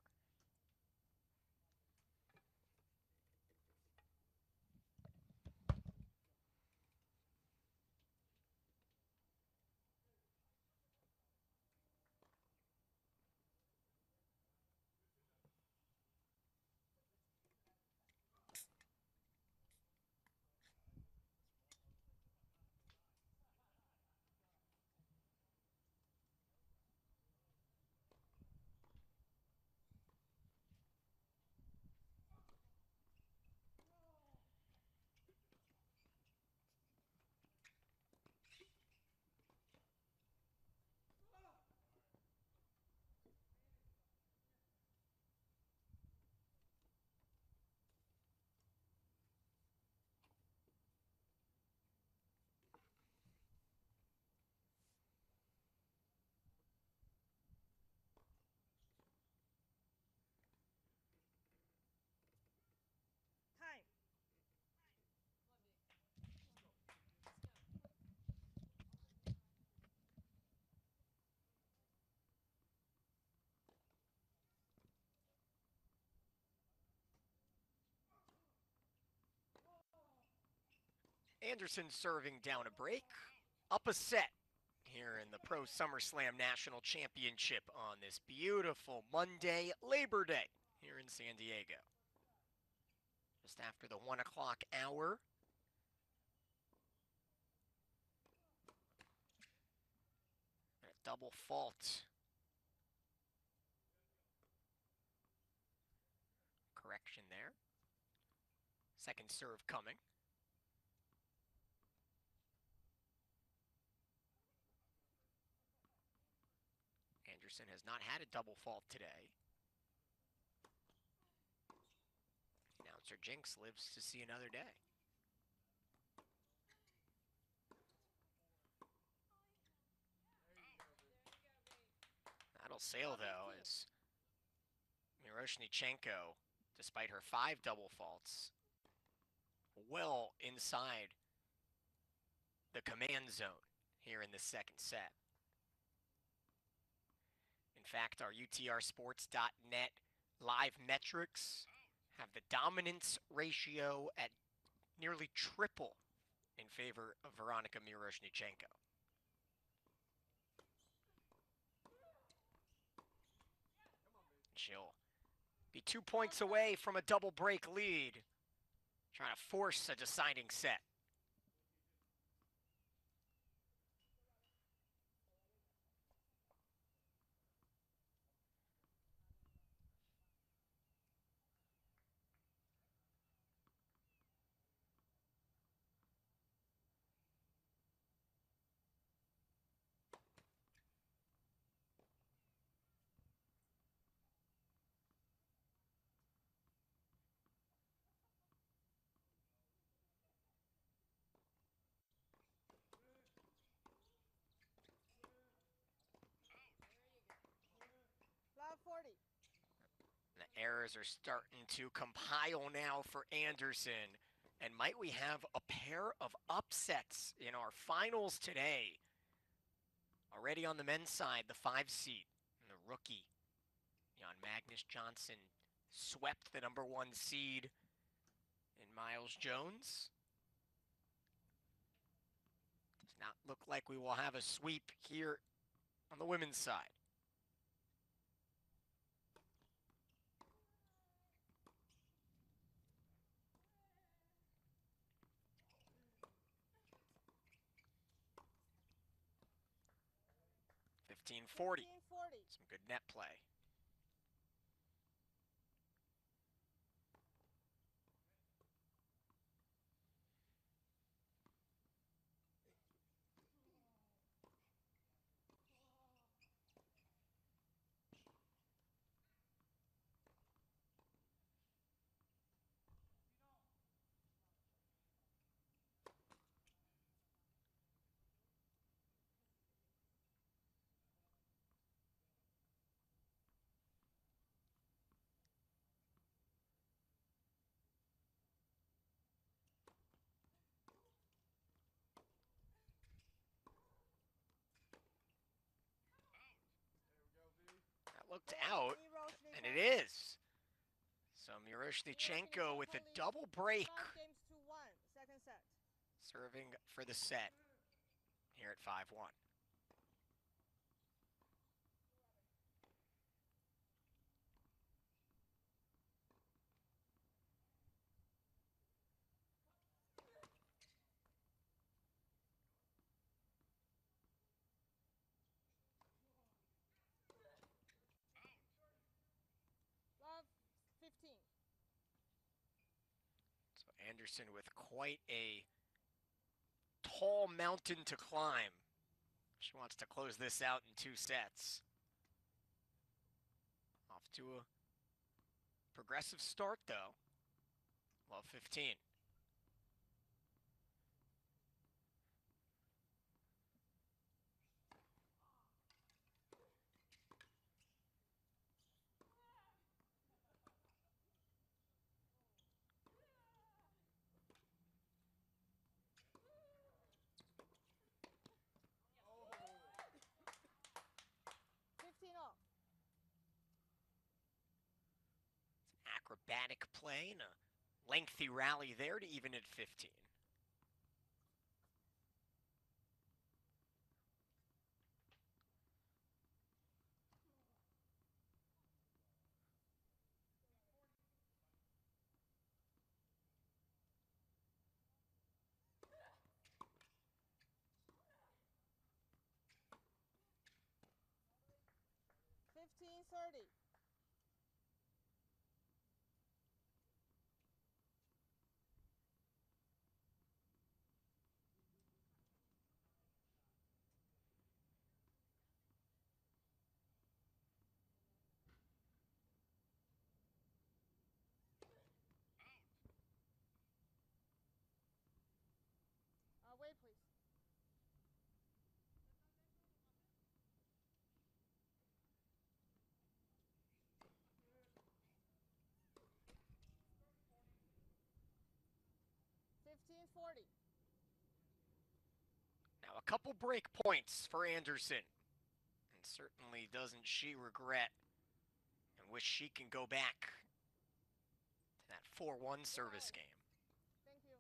Anderson serving down a break, up a set here in the Pro Summer Slam National Championship on this beautiful Monday, Labor Day, here in San Diego. Just after the 1 o'clock hour. A double fault. Correction there. Second serve coming. Anderson has not had a double fault today. Announcer Jinx lives to see another day. That'll sail, though, as Miroschnichenko, despite her 5 double faults, well inside the command zone here in the second set. In fact, our UTRsports.net live metrics have the dominance ratio at nearly triple in favor of Veronika Miroschnichenko. She'll be 2 points away from a double break lead, trying to force a deciding set. Love 40. The errors are starting to compile now for Anderson. And might we have a pair of upsets in our finals today? Already on the men's side, the 5 seed, and the rookie, Jan Magnus Johnson, swept the number 1 seed in Miles Jones. Does not look like we will have a sweep here on the women's side. $15.40. Some good net play. Looked out, and it is. So Miroschnichenko with a double break. Second set. Serving for the set here at 5-1. Love 15. So Anderson with quite a tall mountain to climb. She wants to close this out in 2 sets. Off to a progressive start, though. Love 15. Off. Acrobatic play and a lengthy rally there to even at 15. 15-30. Wait, please. $15-40. Now, a couple break points for Anderson. And certainly doesn't she regret and wish she can go back to that 4-1 service game. Thank you.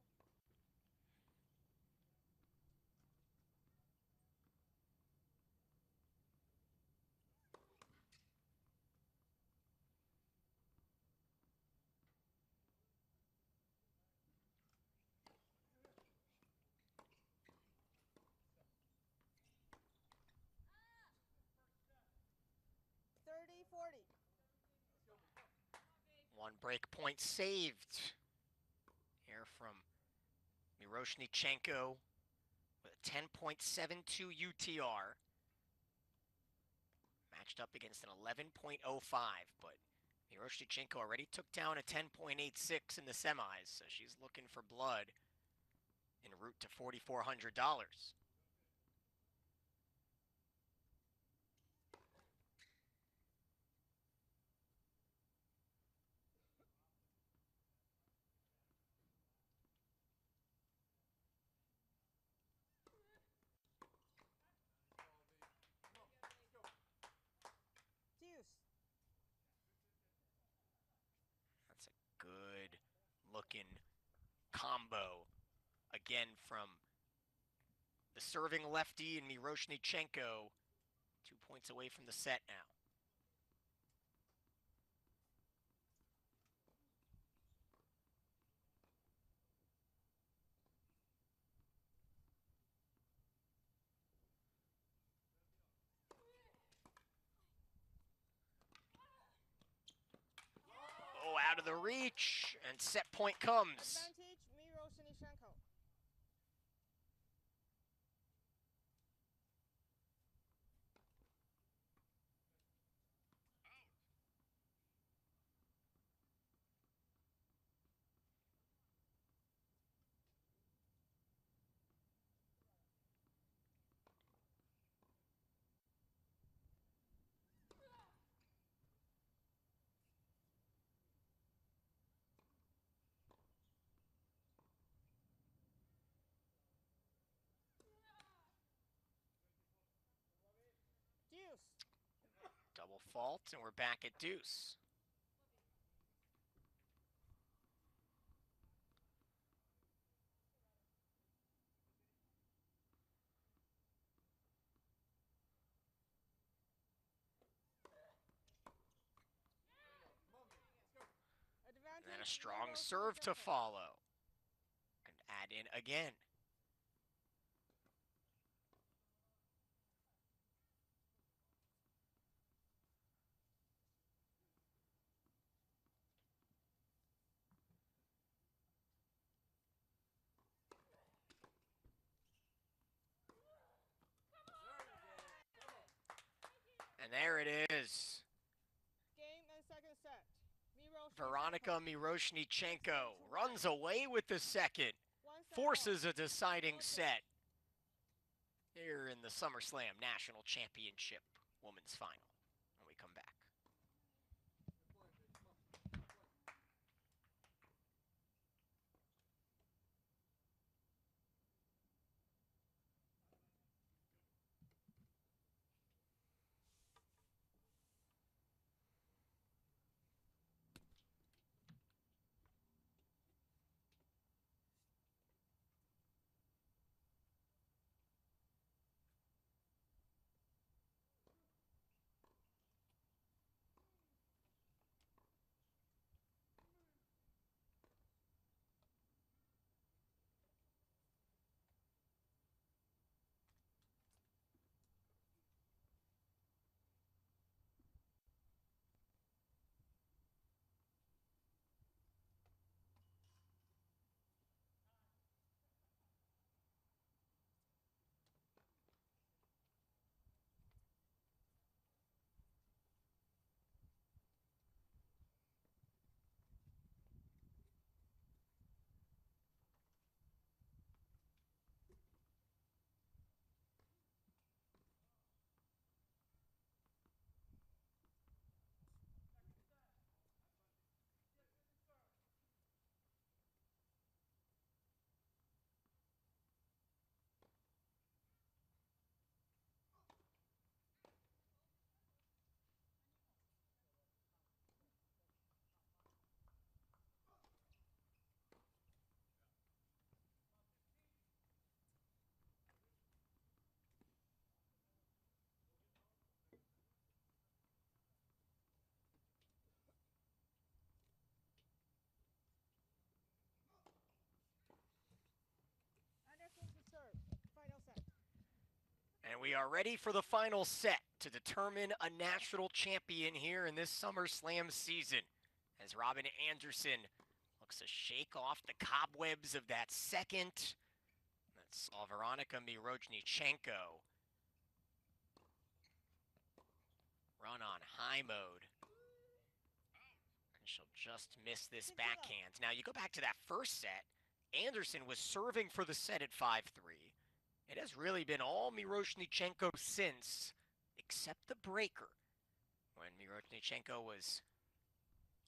$30-40. One break point saved here from Miroschnichenko with a 10.72 UTR. Matched up against an 11.05, but Miroschnichenko already took down a 10.86 in the semis, so she's looking for blood en route to $4,400. Deuce. That's a good looking combo again from the serving lefty and Miroschnichenko. 2 points away from the set now. Oh, out of the reach, and set point comes. Advantage, Miroschnichenko. Deuce. Double fault, and we're back at deuce. Advantage, And then a strong serve to follow. And add in again. And there it is. Game and second set. Veronika Miroschnichenko runs away with the second. Forces a deciding set here in the Summer Slam National Championship Women's Final when we come back. we are ready for the final set to determine a national champion here in this Summer Slam season. As Robin Anderson looks to shake off the cobwebs of that second. That's Veronika Miroschnichenko. Run on high mode. And she'll just miss this backhand. Now, you go back to that first set. Anderson was serving for the set at 5-3. It has really been all Miroschnichenko since, except the breaker, when Miroschnichenko was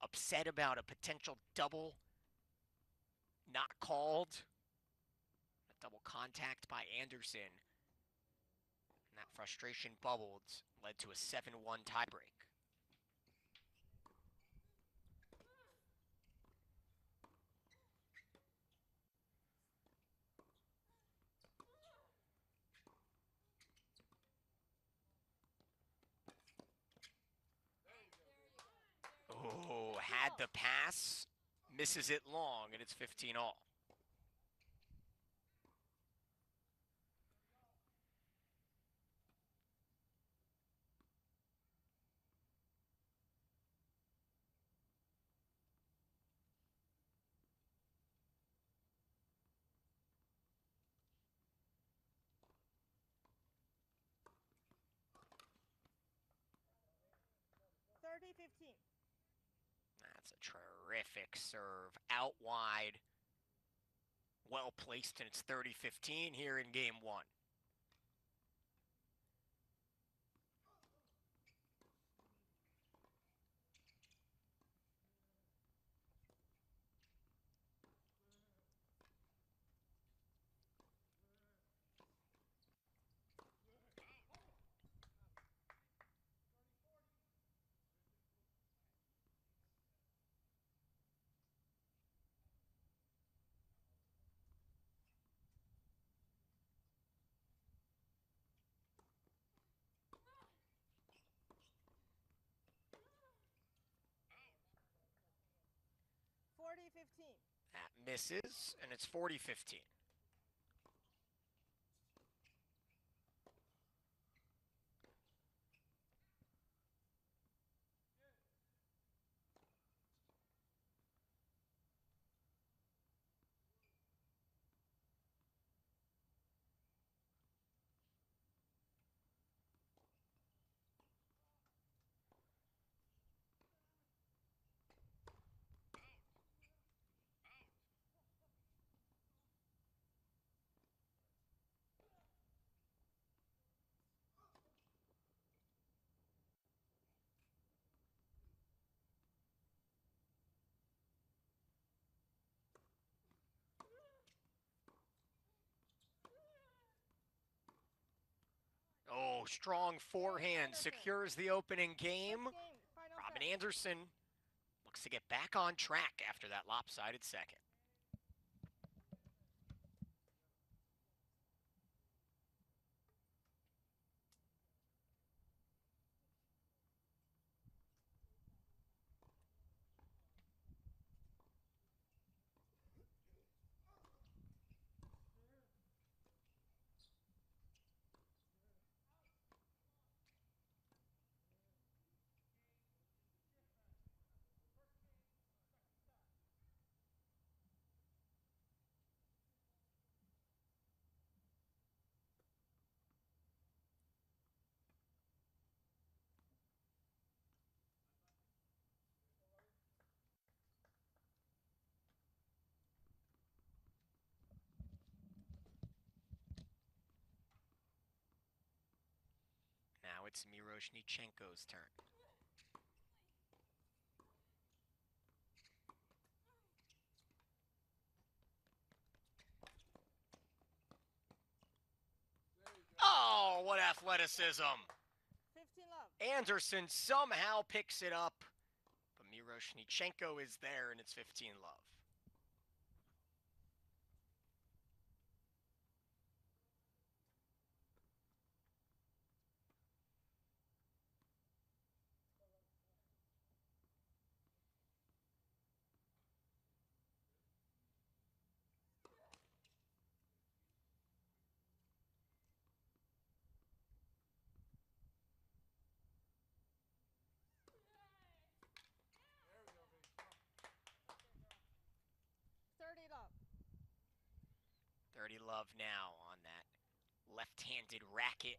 upset about a potential double not called, a double contact by Anderson. And that frustration bubbled, led to a 7-1 tiebreak. Oh, had the pass, misses it long, and it's 15 all. That's a terrific serve. Out wide. Well placed, and it's 30-15 here in game one. That misses, and it's 40-15. Oh, strong forehand secures the opening game. Robin Anderson looks to get back on track after that lopsided second. Now it's Miroschnichenko's turn. Oh, what athleticism. Anderson somehow picks it up, but Miroschnichenko is there, and it's 15 love. love now on that left-handed racket.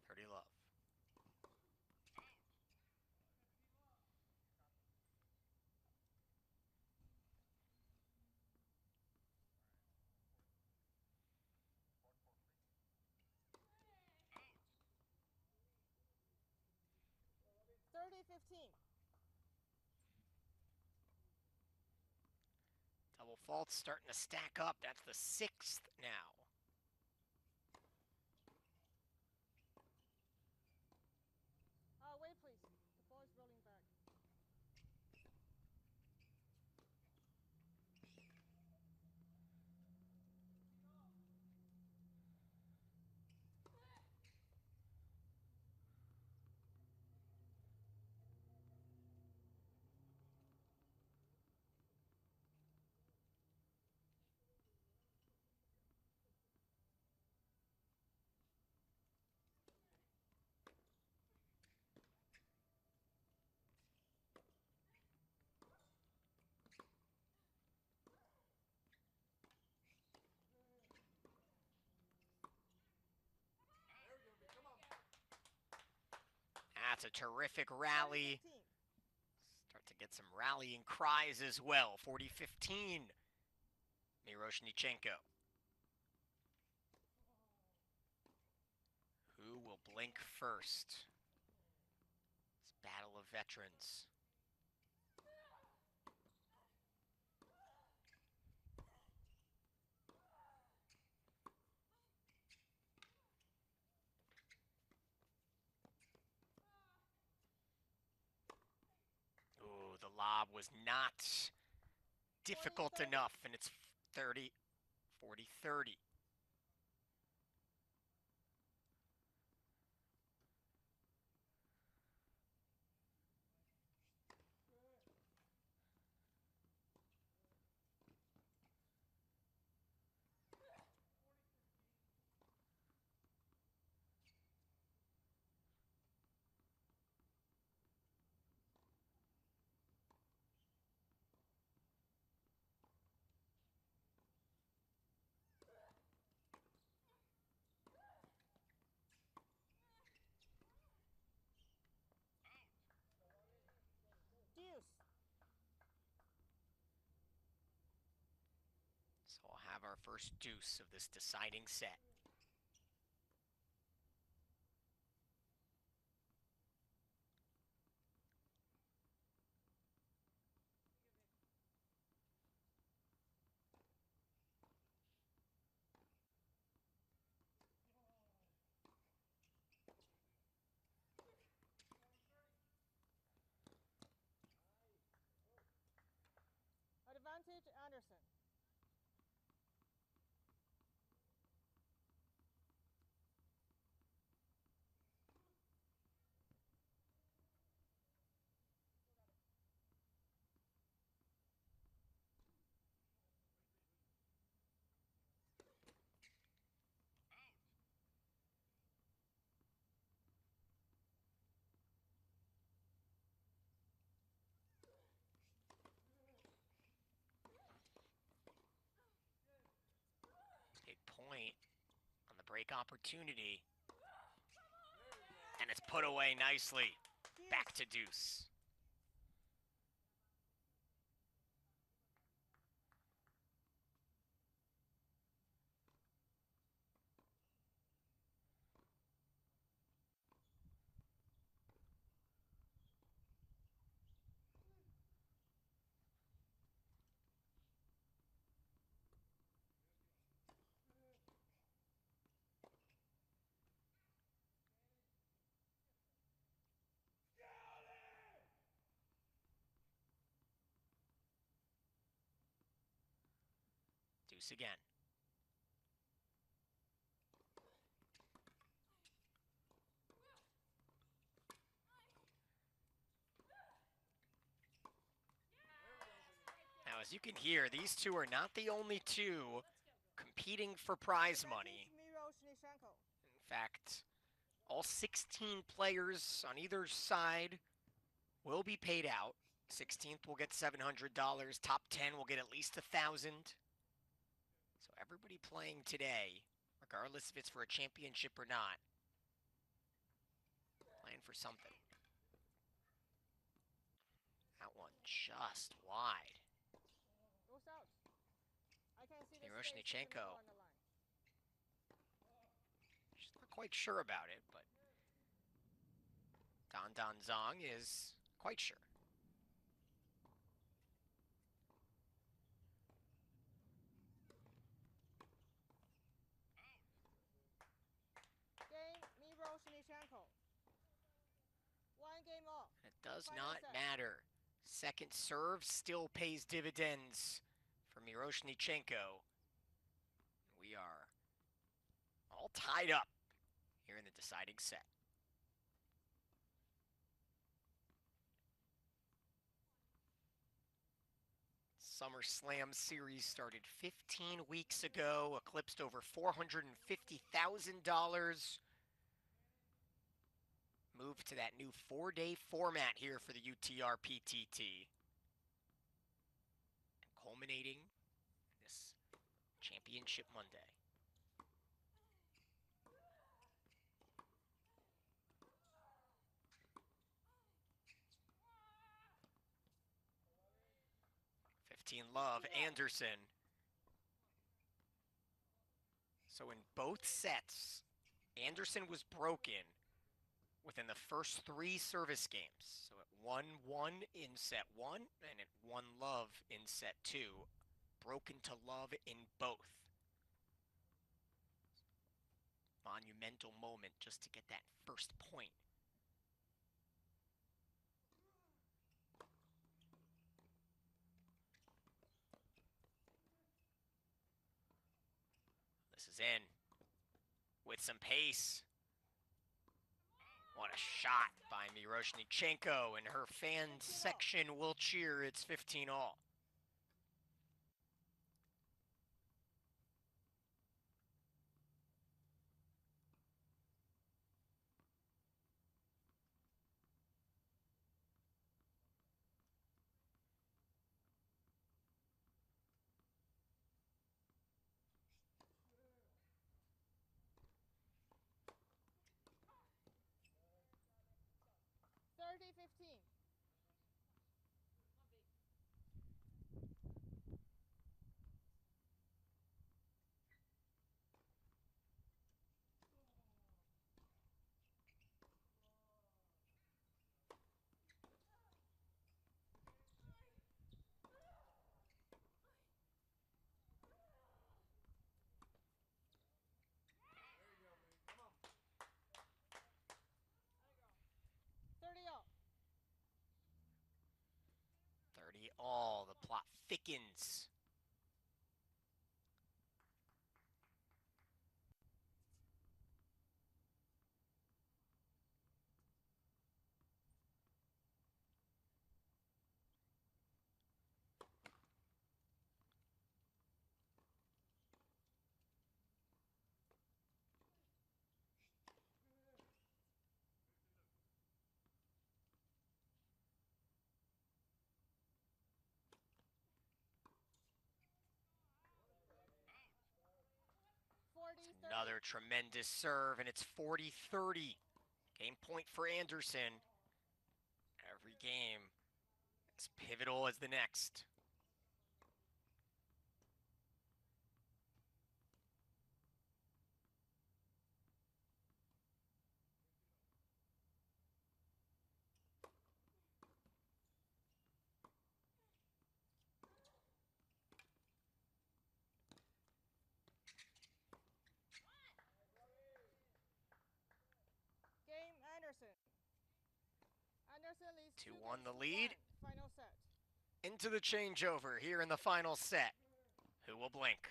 Pretty love. Double faults starting to stack up. That's the 6th now. Wait, please. The ball is rolling back. That's a terrific rally. Start to get some rallying cries as well. 40-15. Miroschnichenko. Who will blink first? This battle of veterans. Ooh, the lob was not difficult enough, and it's 30, 40-30. So we'll have our first deuce of this deciding set. Advantage, Anderson. Big point on the break opportunity. And it's put away nicely. Back to deuce. Deuce again. as you can hear, these two are not the only two competing for prize money. Miroschnichenko. In fact, all 16 players on either side will be paid out. 16th will get $700. Top 10 will get at least $1,000. So everybody playing today, regardless if it's for a championship or not, playing for something. That one just wide. Goes out. I can see the Miroschnichenko. on the line. She's not quite sure about it, but Dan Zhang is quite sure. Game Miroschnichenko. One game off. It does Final not set. matter. Second serve still pays dividends for Miroschnichenko. We are all tied up here in the deciding set. Summer Slam series started 15 weeks ago, eclipsed over $450,000. Moved to that new 4-day format here for the UTR PTT. And culminating this Championship Monday. Love, Anderson. So in both sets, Anderson was broken within the first 3 service games. So at 1-1 in set 1 and at 1-love in set 2. Broken to love in both. Monumental moment just to get that first point. This is in with some pace. What a shot by Miroschnichenko, and her fan section will cheer. It's 15-all. $30-15. All the plot thickens. Another tremendous serve, and it's 40-30. Game point for Anderson. Every game as pivotal as the next. Game Anderson. Anderson leads 2-1 the lead. Final set. Into the changeover here in the final set. Who will blink?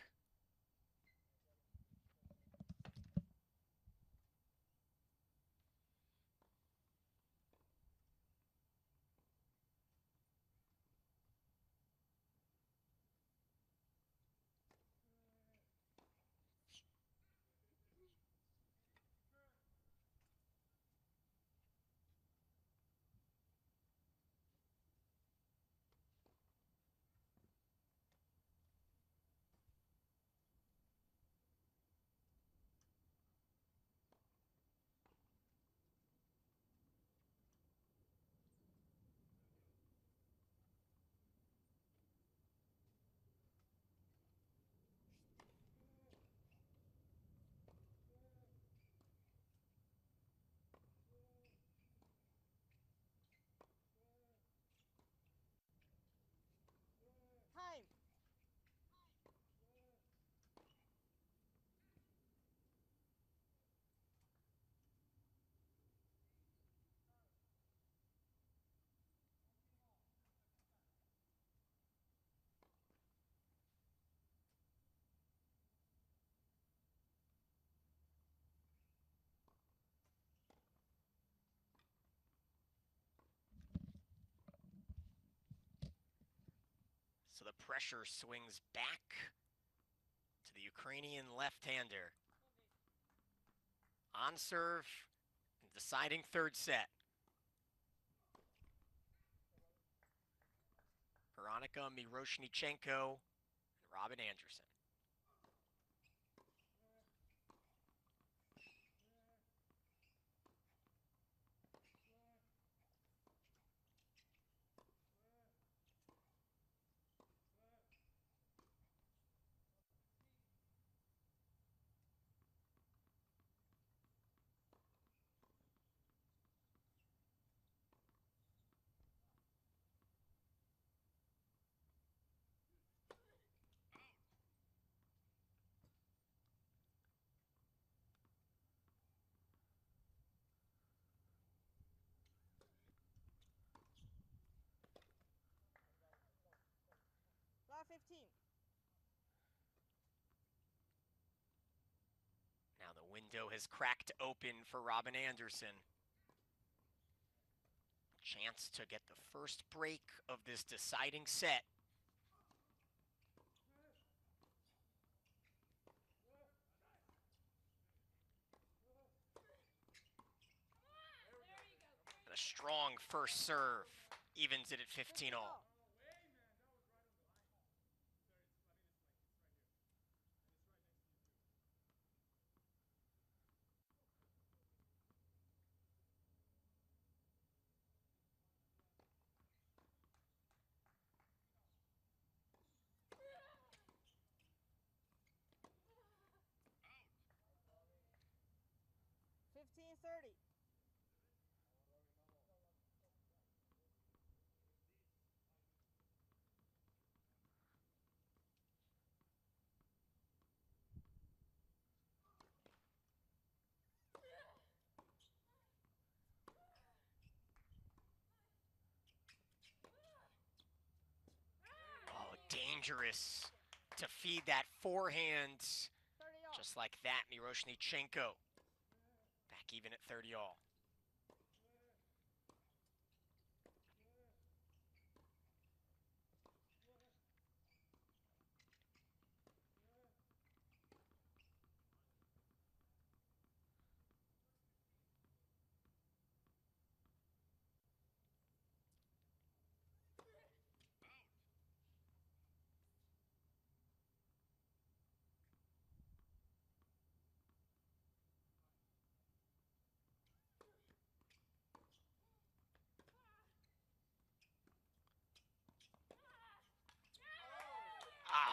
So the pressure swings back to the Ukrainian left-hander. On serve, deciding third set. Veronika Miroschnichenko and Robin Anderson. Lot 15. Now the window has cracked open for Robin Anderson. Chance to get the first break of this deciding set. And a strong first serve evens it at 15-all. $15.30. Oh, dangerous to feed that forehand. 30-all. Just like that, Miroschnichenko. Back even at 30-all.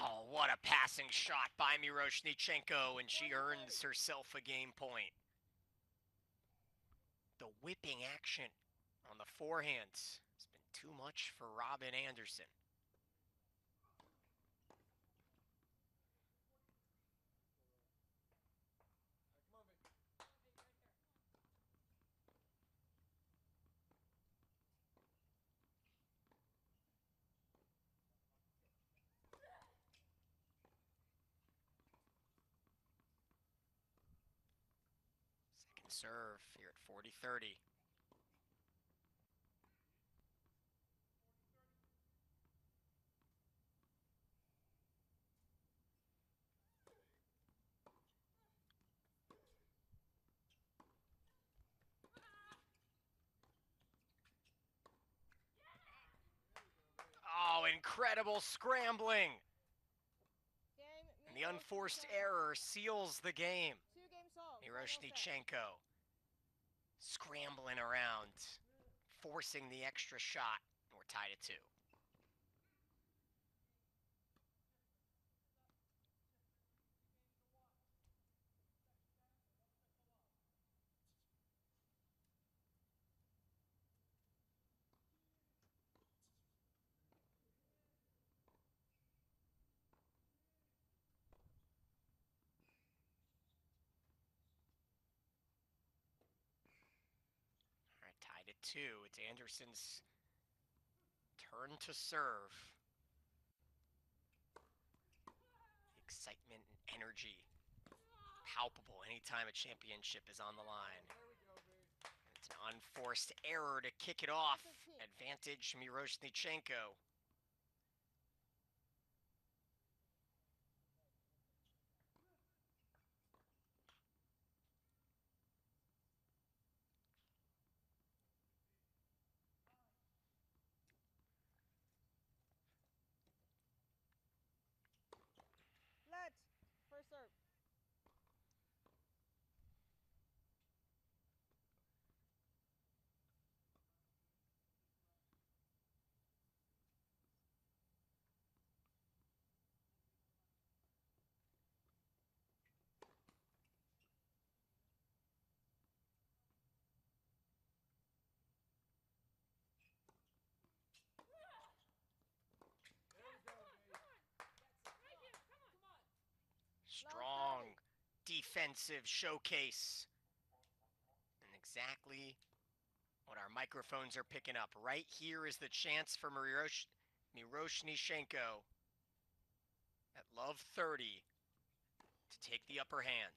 Oh, what a passing shot by Miroschnichenko, and she earns herself a game point. The whipping action on the forehands has been too much for Robin Anderson. Second serve here at 40-30. Oh, incredible scrambling. And the unforced error seals the game. Miroschnichenko scrambling around, forcing the extra shot, and we're tied at 2. All right, tied at 2. It's Anderson's turn to serve. Excitement and energy palpable anytime a championship is on the line. It's an unforced error to kick it off. Advantage Miroschnichenko. offensive showcase. And exactly what our microphones are picking up. Right here is the chance for Miroschnichenko at love 30 to take the upper hand.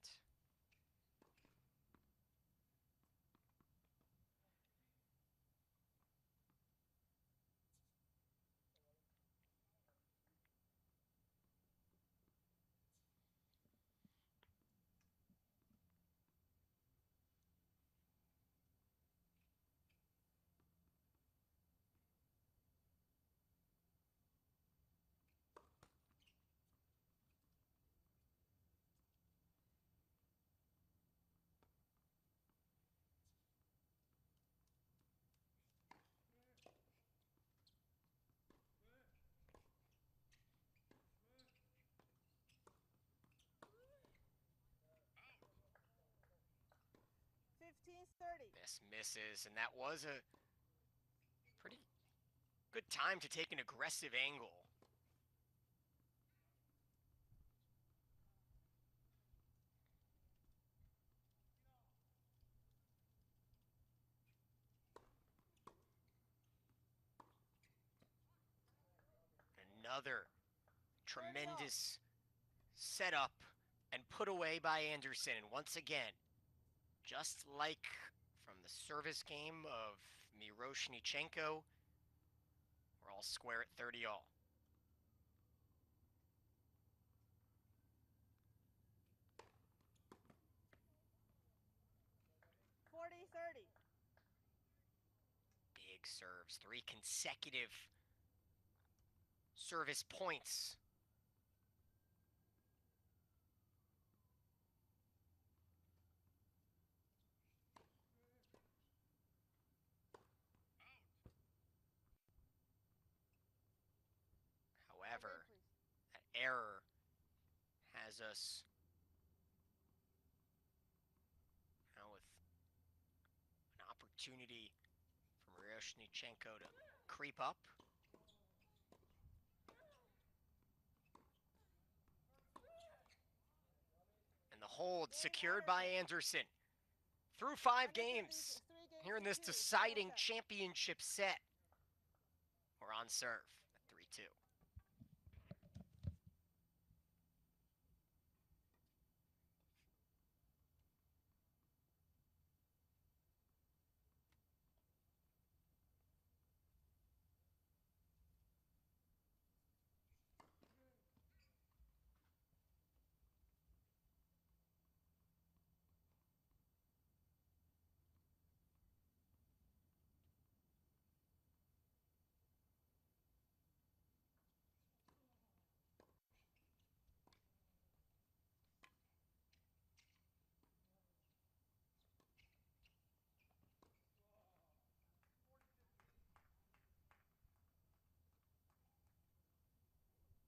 This misses, and that was a pretty good time to take an aggressive angle. Another tremendous setup and put away by Anderson. And once again, just like from the service game of Miroschnichenko, we're all square at 30 all. Big serves, 3 consecutive service points. However, that error has us now with an opportunity for Miroschnichenko to creep up. And the hold secured by Anderson. Through 5 games here in this deciding championship set. We're on serve at 3-2.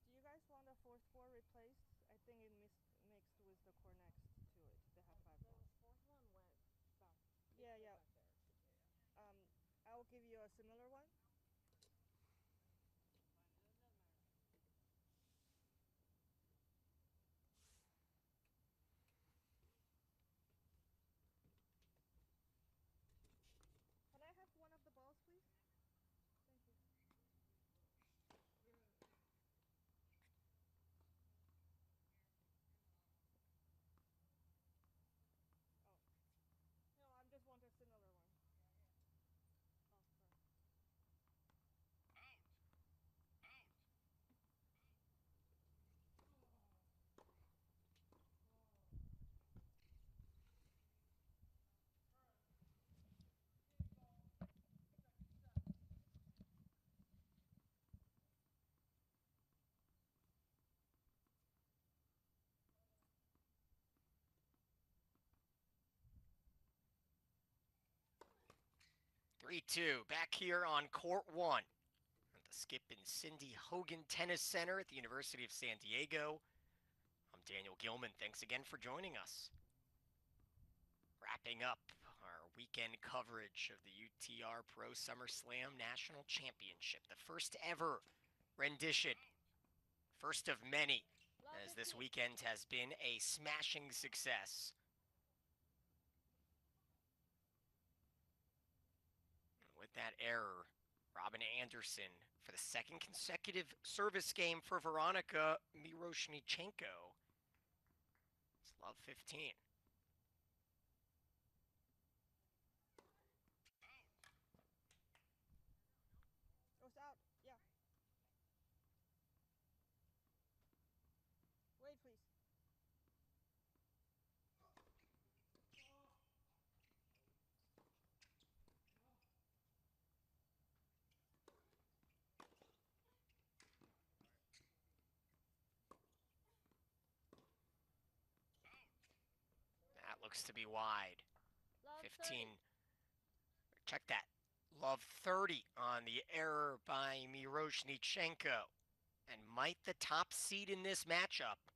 Do you guys want the fourth four replaced? I think it mixed with the core next to it. They have 5 balls. The fourth one went back. Yeah. Back there. I will give you a similar one. Can I have one of the balls, please? Thank you. Oh. No, I just want a similar one. Oh, sorry. 3-2, back here on court 1 at the Skip and Cindy Hogan Tennis Center at the University of San Diego. I'm Daniel Gilman. Thanks again for joining us. Wrapping up our weekend coverage of the UTR Pro Summer Slam National Championship, the first ever rendition, first of many, as this weekend has been a smashing success. With that error, Robin Anderson for the second consecutive service game for Veronika Miroschnichenko. It's love 15. Goes out. Yeah. Wait, please. That looks to be wide. Love 15. 30. Check that. Love 30 on the error by Miroschnichenko. And might the top seed in this matchup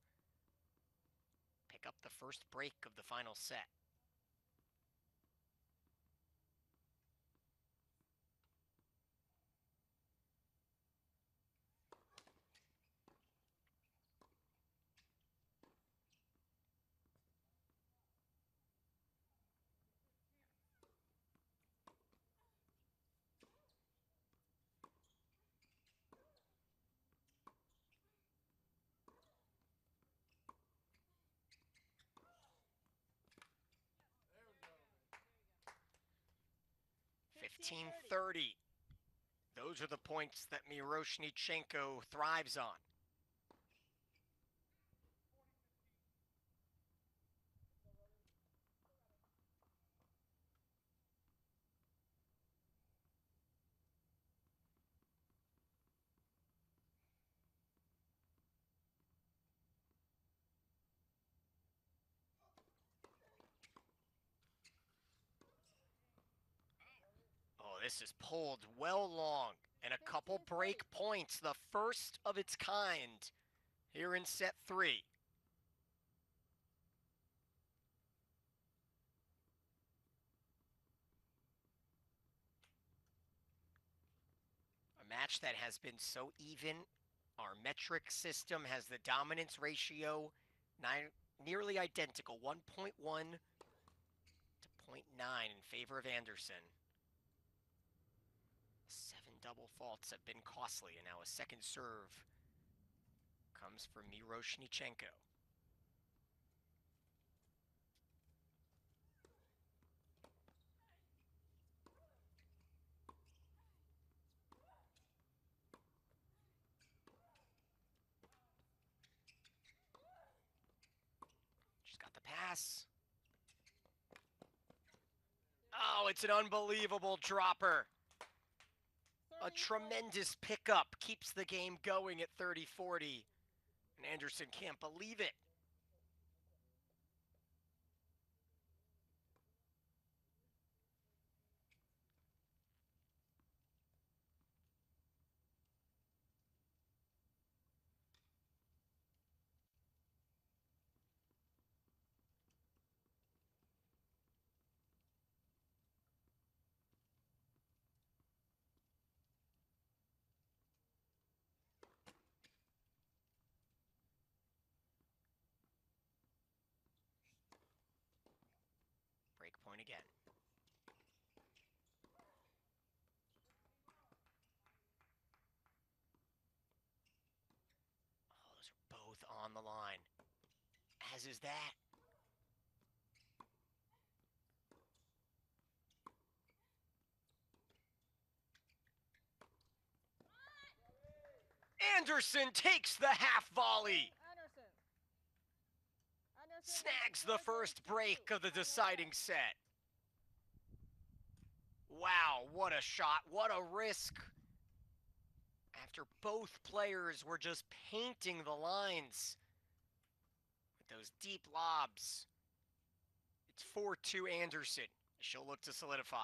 pick up the first break of the final set. 15-30. Those are the points that Miroschnichenko thrives on. Oh, this is pulled well long, and a couple break points, the first of its kind here in set 3. A match that has been so even. Our metric system has the dominance ratio nearly identical, 1.1 to 0.9 in favor of Anderson. 7 double faults have been costly, and now a second serve comes from Miroschnichenko. She's got the pass. Oh, it's an unbelievable dropper. A tremendous pickup keeps the game going at 30-40. And Anderson can't believe it. Break point again. Oh, those are both on the line. As is that. Anderson takes the half volley. Snags the first break of the deciding set. Wow, what a shot, what a risk. After both players were just painting the lines with those deep lobs. It's 4-2 Anderson. She'll look to solidify.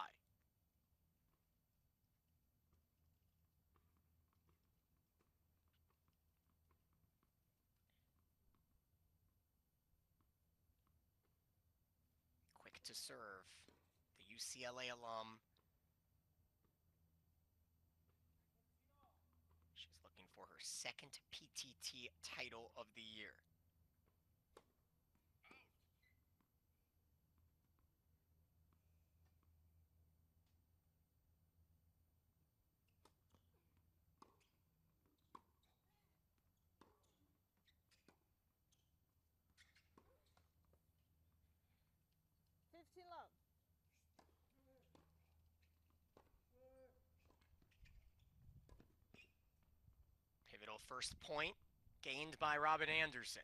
Quick to serve. The UCLA alum. She's looking for her second PTT title of the year. Love. Pivotal first point gained by Robin Anderson.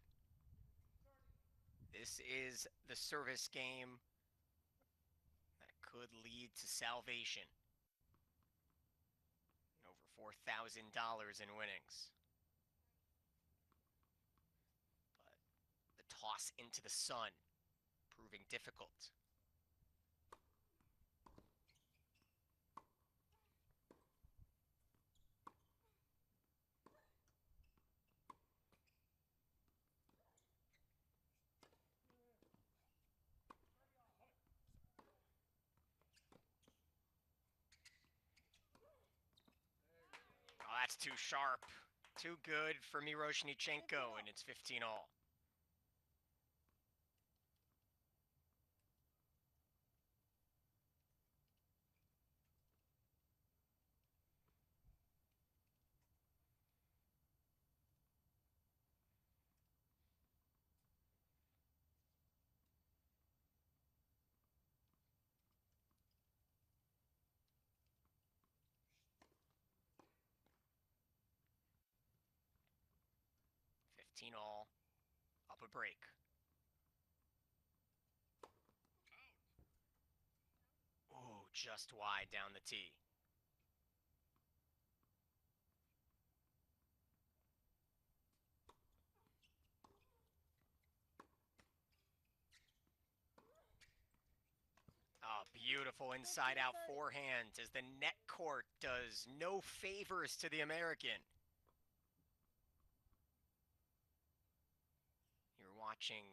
This is the service game that could lead to salvation. Over $4,000 in winnings. But the toss into the sun proving difficult. Oh, that's too sharp. Too good for Miroschnichenko, and it's 15-all. All up a break. Ooh, just wide down the tee. Oh, beautiful inside-out forehand as the net court does no favors to the American. You're watching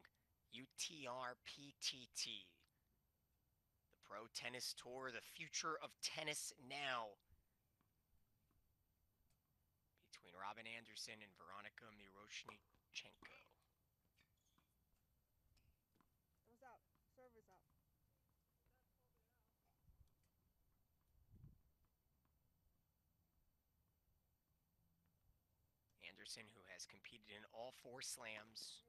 UTR PTT, the Pro Tennis Tour, the future of tennis now, between Robin Anderson and Veronika Miroschnichenko. It was out. Service out. Anderson, who has competed in all 4 slams,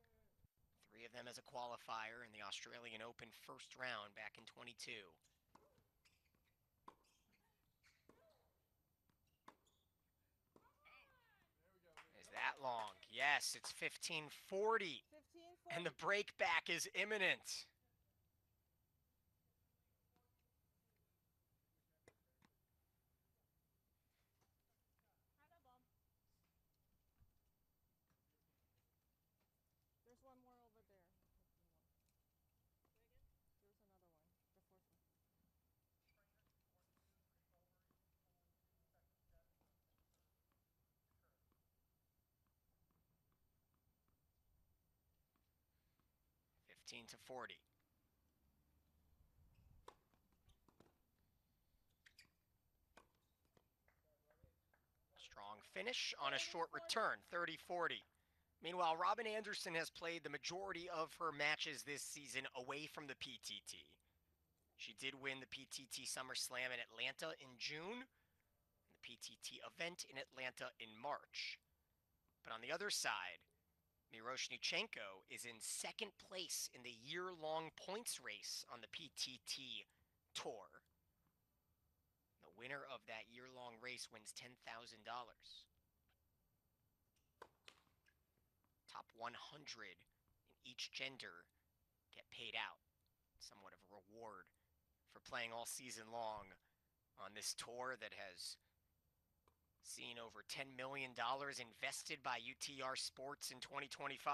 3 of them as a qualifier in the Australian Open first round back in 22. Is that long? Yes, it's 15-40. And the break back is imminent. There's one more over there. There's another one. The fourth one. To 40. Strong finish on a short return, 30-40. Meanwhile, Robin Anderson has played the majority of her matches this season away from the PTT. She did win the PTT Summer Slam in Atlanta in June, and the PTT event in Atlanta in March. But on the other side, Miroschnichenko is in second place in the year-long points race on the PTT Tour. The winner of that year-long race wins $10,000. Top 100 in each gender get paid out. Somewhat of a reward for playing all season long on this tour that has seen over $10 million invested by UTR Sports in 2025.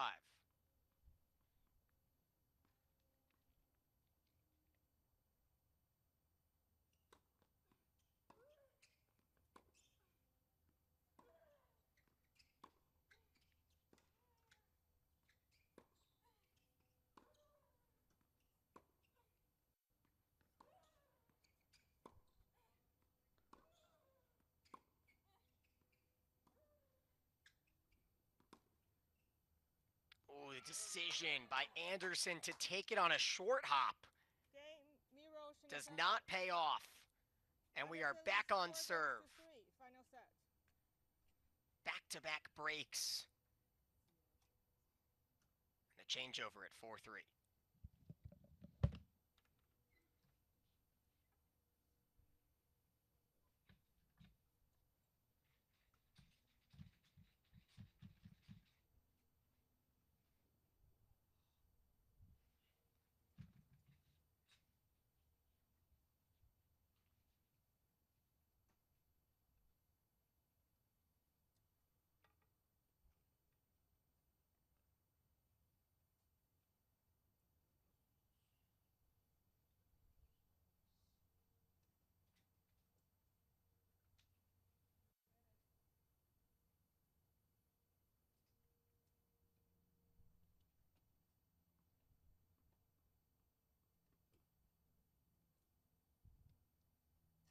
the decision by Anderson to take it on a short hop does not pay off. And we are back on serve. Final set. Back-to-back breaks. And a changeover at 4-3.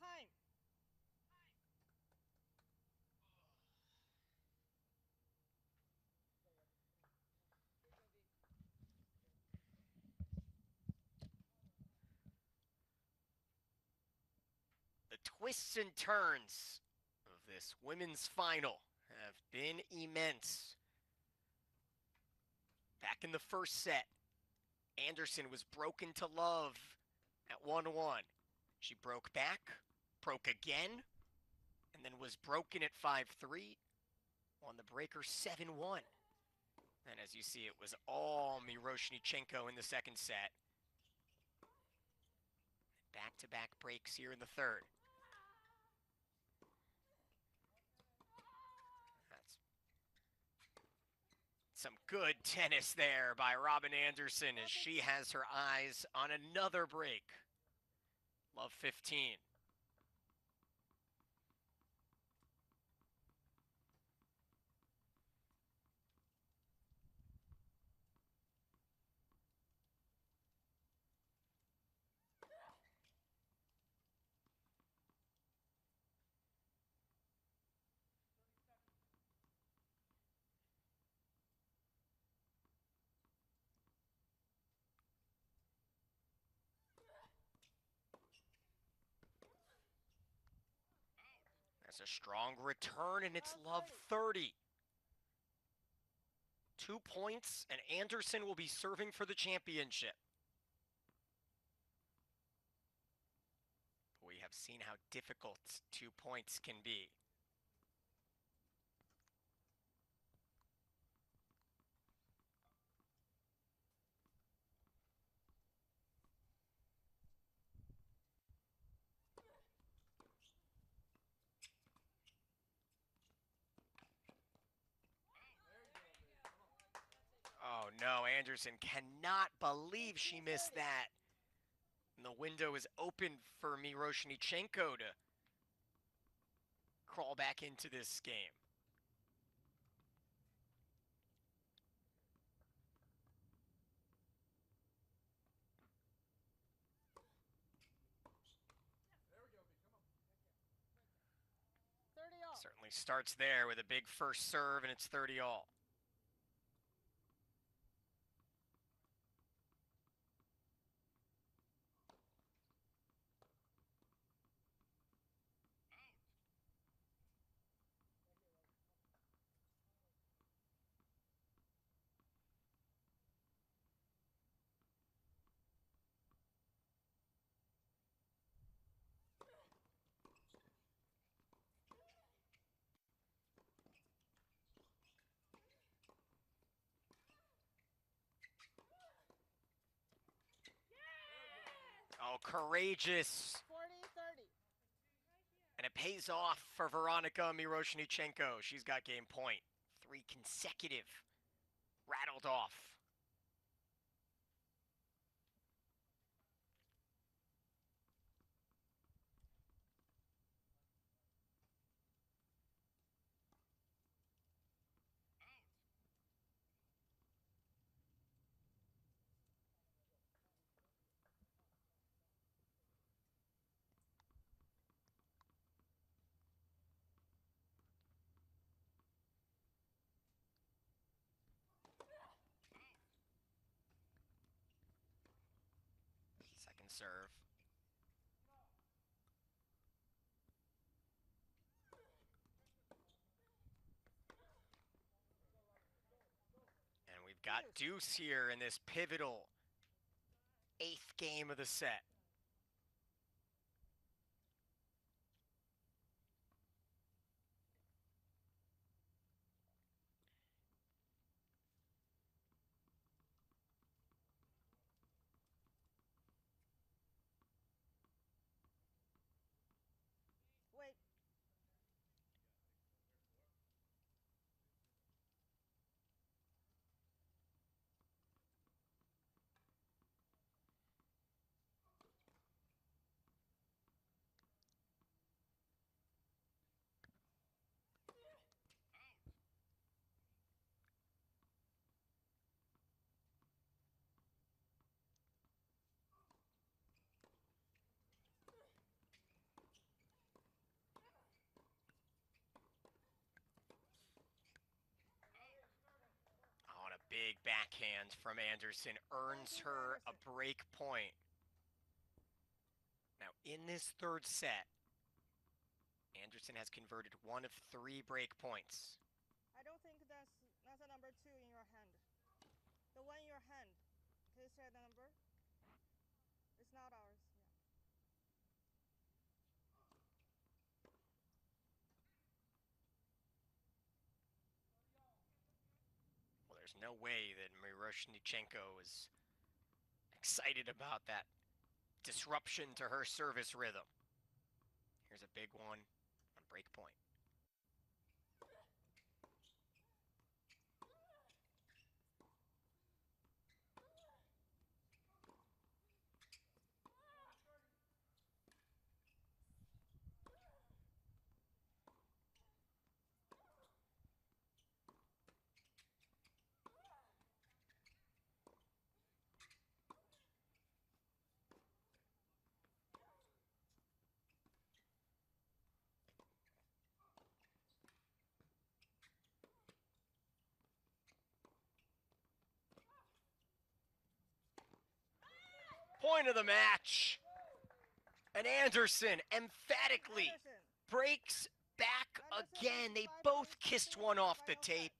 Time. The twists and turns of this women's final have been immense. Back in the first set, Anderson was broken to love at 1-1. She broke back, broke again, and then was broken at 5-3 on the breaker 7-1. And as you see, it was all Miroschnichenko in the second set. Back-to-back breaks here in the third. That's some good tennis there by Robin Anderson as she has her eyes on another break. Love 15. That's a strong return, and it's love 30. 2 points, and Anderson will be serving for the championship. We have seen how difficult 2 points can be. Oh no, Anderson cannot believe she missed that. And the window is open for Miroschnichenko to crawl back into this game. Certainly starts there with a big first serve, and it's 30 all. Oh, courageous. 40-30. And it pays off for Veronika Miroschnichenko. She's got game point. 3 consecutive. Rattled off. second serve. And we've got deuce here in this pivotal 8th game of the set. Wait. Oh, and a big backhand from Anderson earns her a break point. Now, in this third set, Anderson has converted 1 of 3 break points. I don't think that's a number 2 in your hand. The one in your hand. Can you say the number? It's not ours. Yeah. Well, there's no way that Miroschnichenko is excited about that disruption to her service rhythm. Here's a big one on break point. Point of the match. And Anderson emphatically breaks back again. They both kissed one off the tape.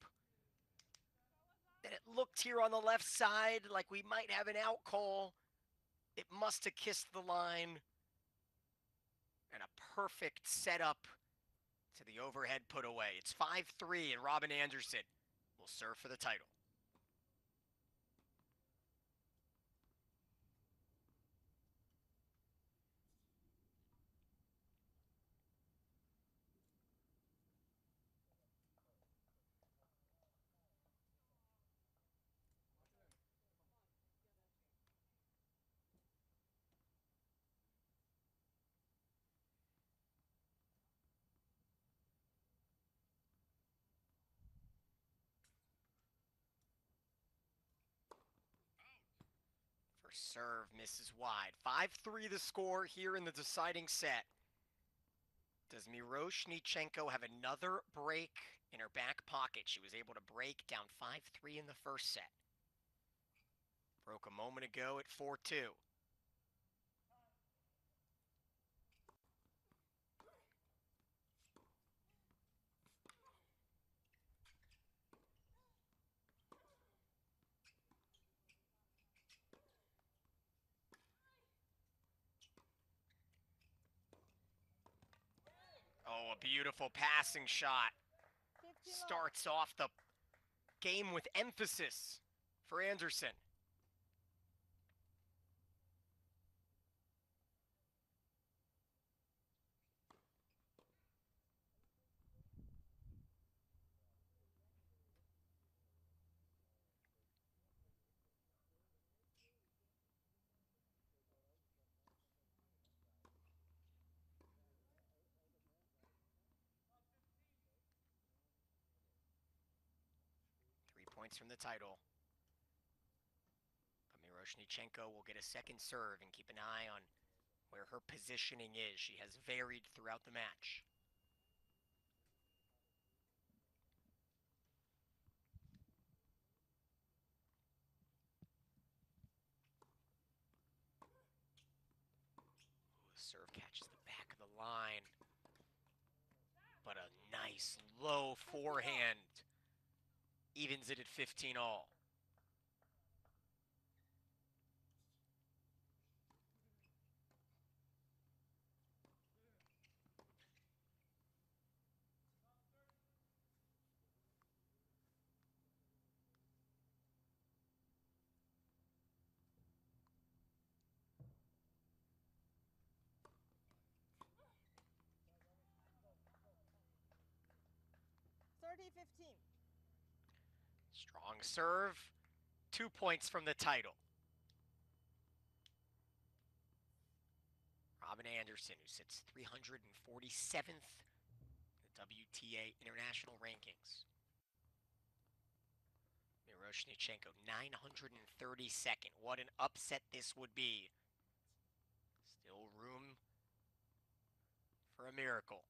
And it looked here on the left side like we might have an out call. It must have kissed the line. And a perfect setup to the overhead put away. It's 5-3, and Robin Anderson will serve for the title. First serve misses wide. 5-3 the score here in the deciding set. Does Miroschnichenko have another break in her back pocket? She was able to break down 5-3 in the first set. Broke a moment ago at 4-2. Oh, a beautiful passing shot. Starts off the game with emphasis for Anderson. Points from the title. But Miroschnichenko will get a second serve and keep an eye on where her positioning is. She has varied throughout the match. Serve catches the back of the line. But a nice low forehand evens it at 15-all. Strong serve. 2 points from the title. Robin Anderson, who sits 347th in the WTA International Rankings. Miroschnichenko, 932nd. What an upset this would be. Still room for a miracle.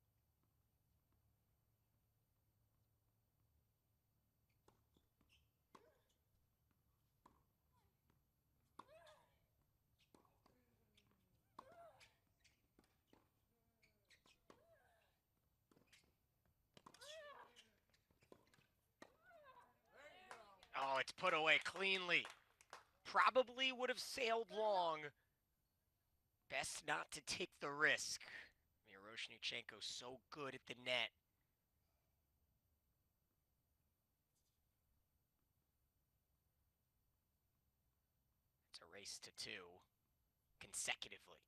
Oh, it's put away cleanly. Probably would have sailed long. Best not to take the risk. Miroschnichenko so good at the net. It's a race to 2 consecutively.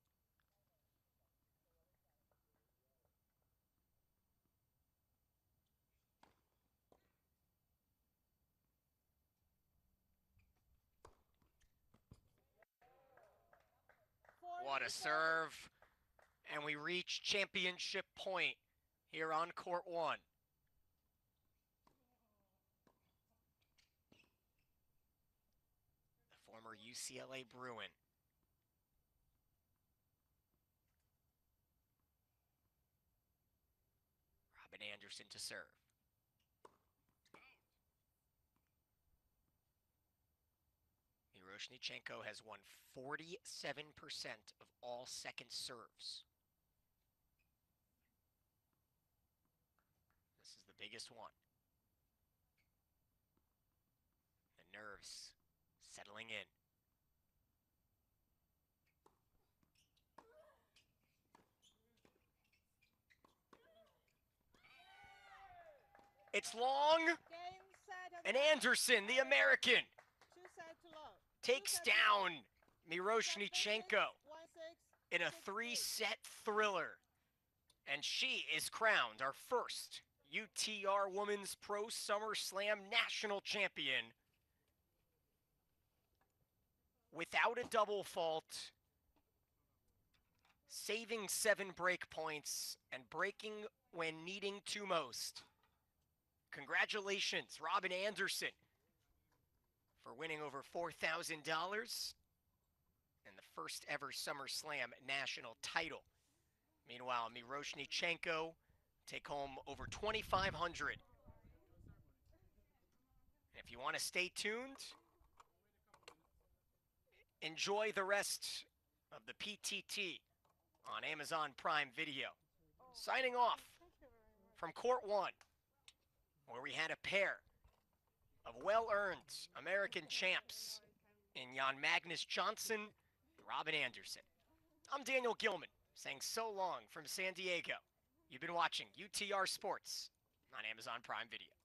What a serve. And we reach championship point here on court 1. The former UCLA Bruin. Robin Anderson to serve. Miroschnichenko has won 47% of all second serves. This is the biggest one. The nerves settling in. It's long. And Anderson, the American, takes down Miroschnichenko in a 3-set thriller. And she is crowned our first UTR Women's Pro Summer Slam National Champion without a double fault, saving 7 break points and breaking when needing to most. Congratulations, Robin Anderson, for winning over $4,000 and the first ever Summer Slam national title. Meanwhile, Miroschnichenko take home over $2,500. If you want to stay tuned, enjoy the rest of the PTT on Amazon Prime Video. Signing off from Court 1, where we had a pair of well-earned American champs in Jan Magnus Johnson and Robin Anderson. I'm Daniel Gilman, saying so long from San Diego. You've been watching UTR Sports on Amazon Prime Video.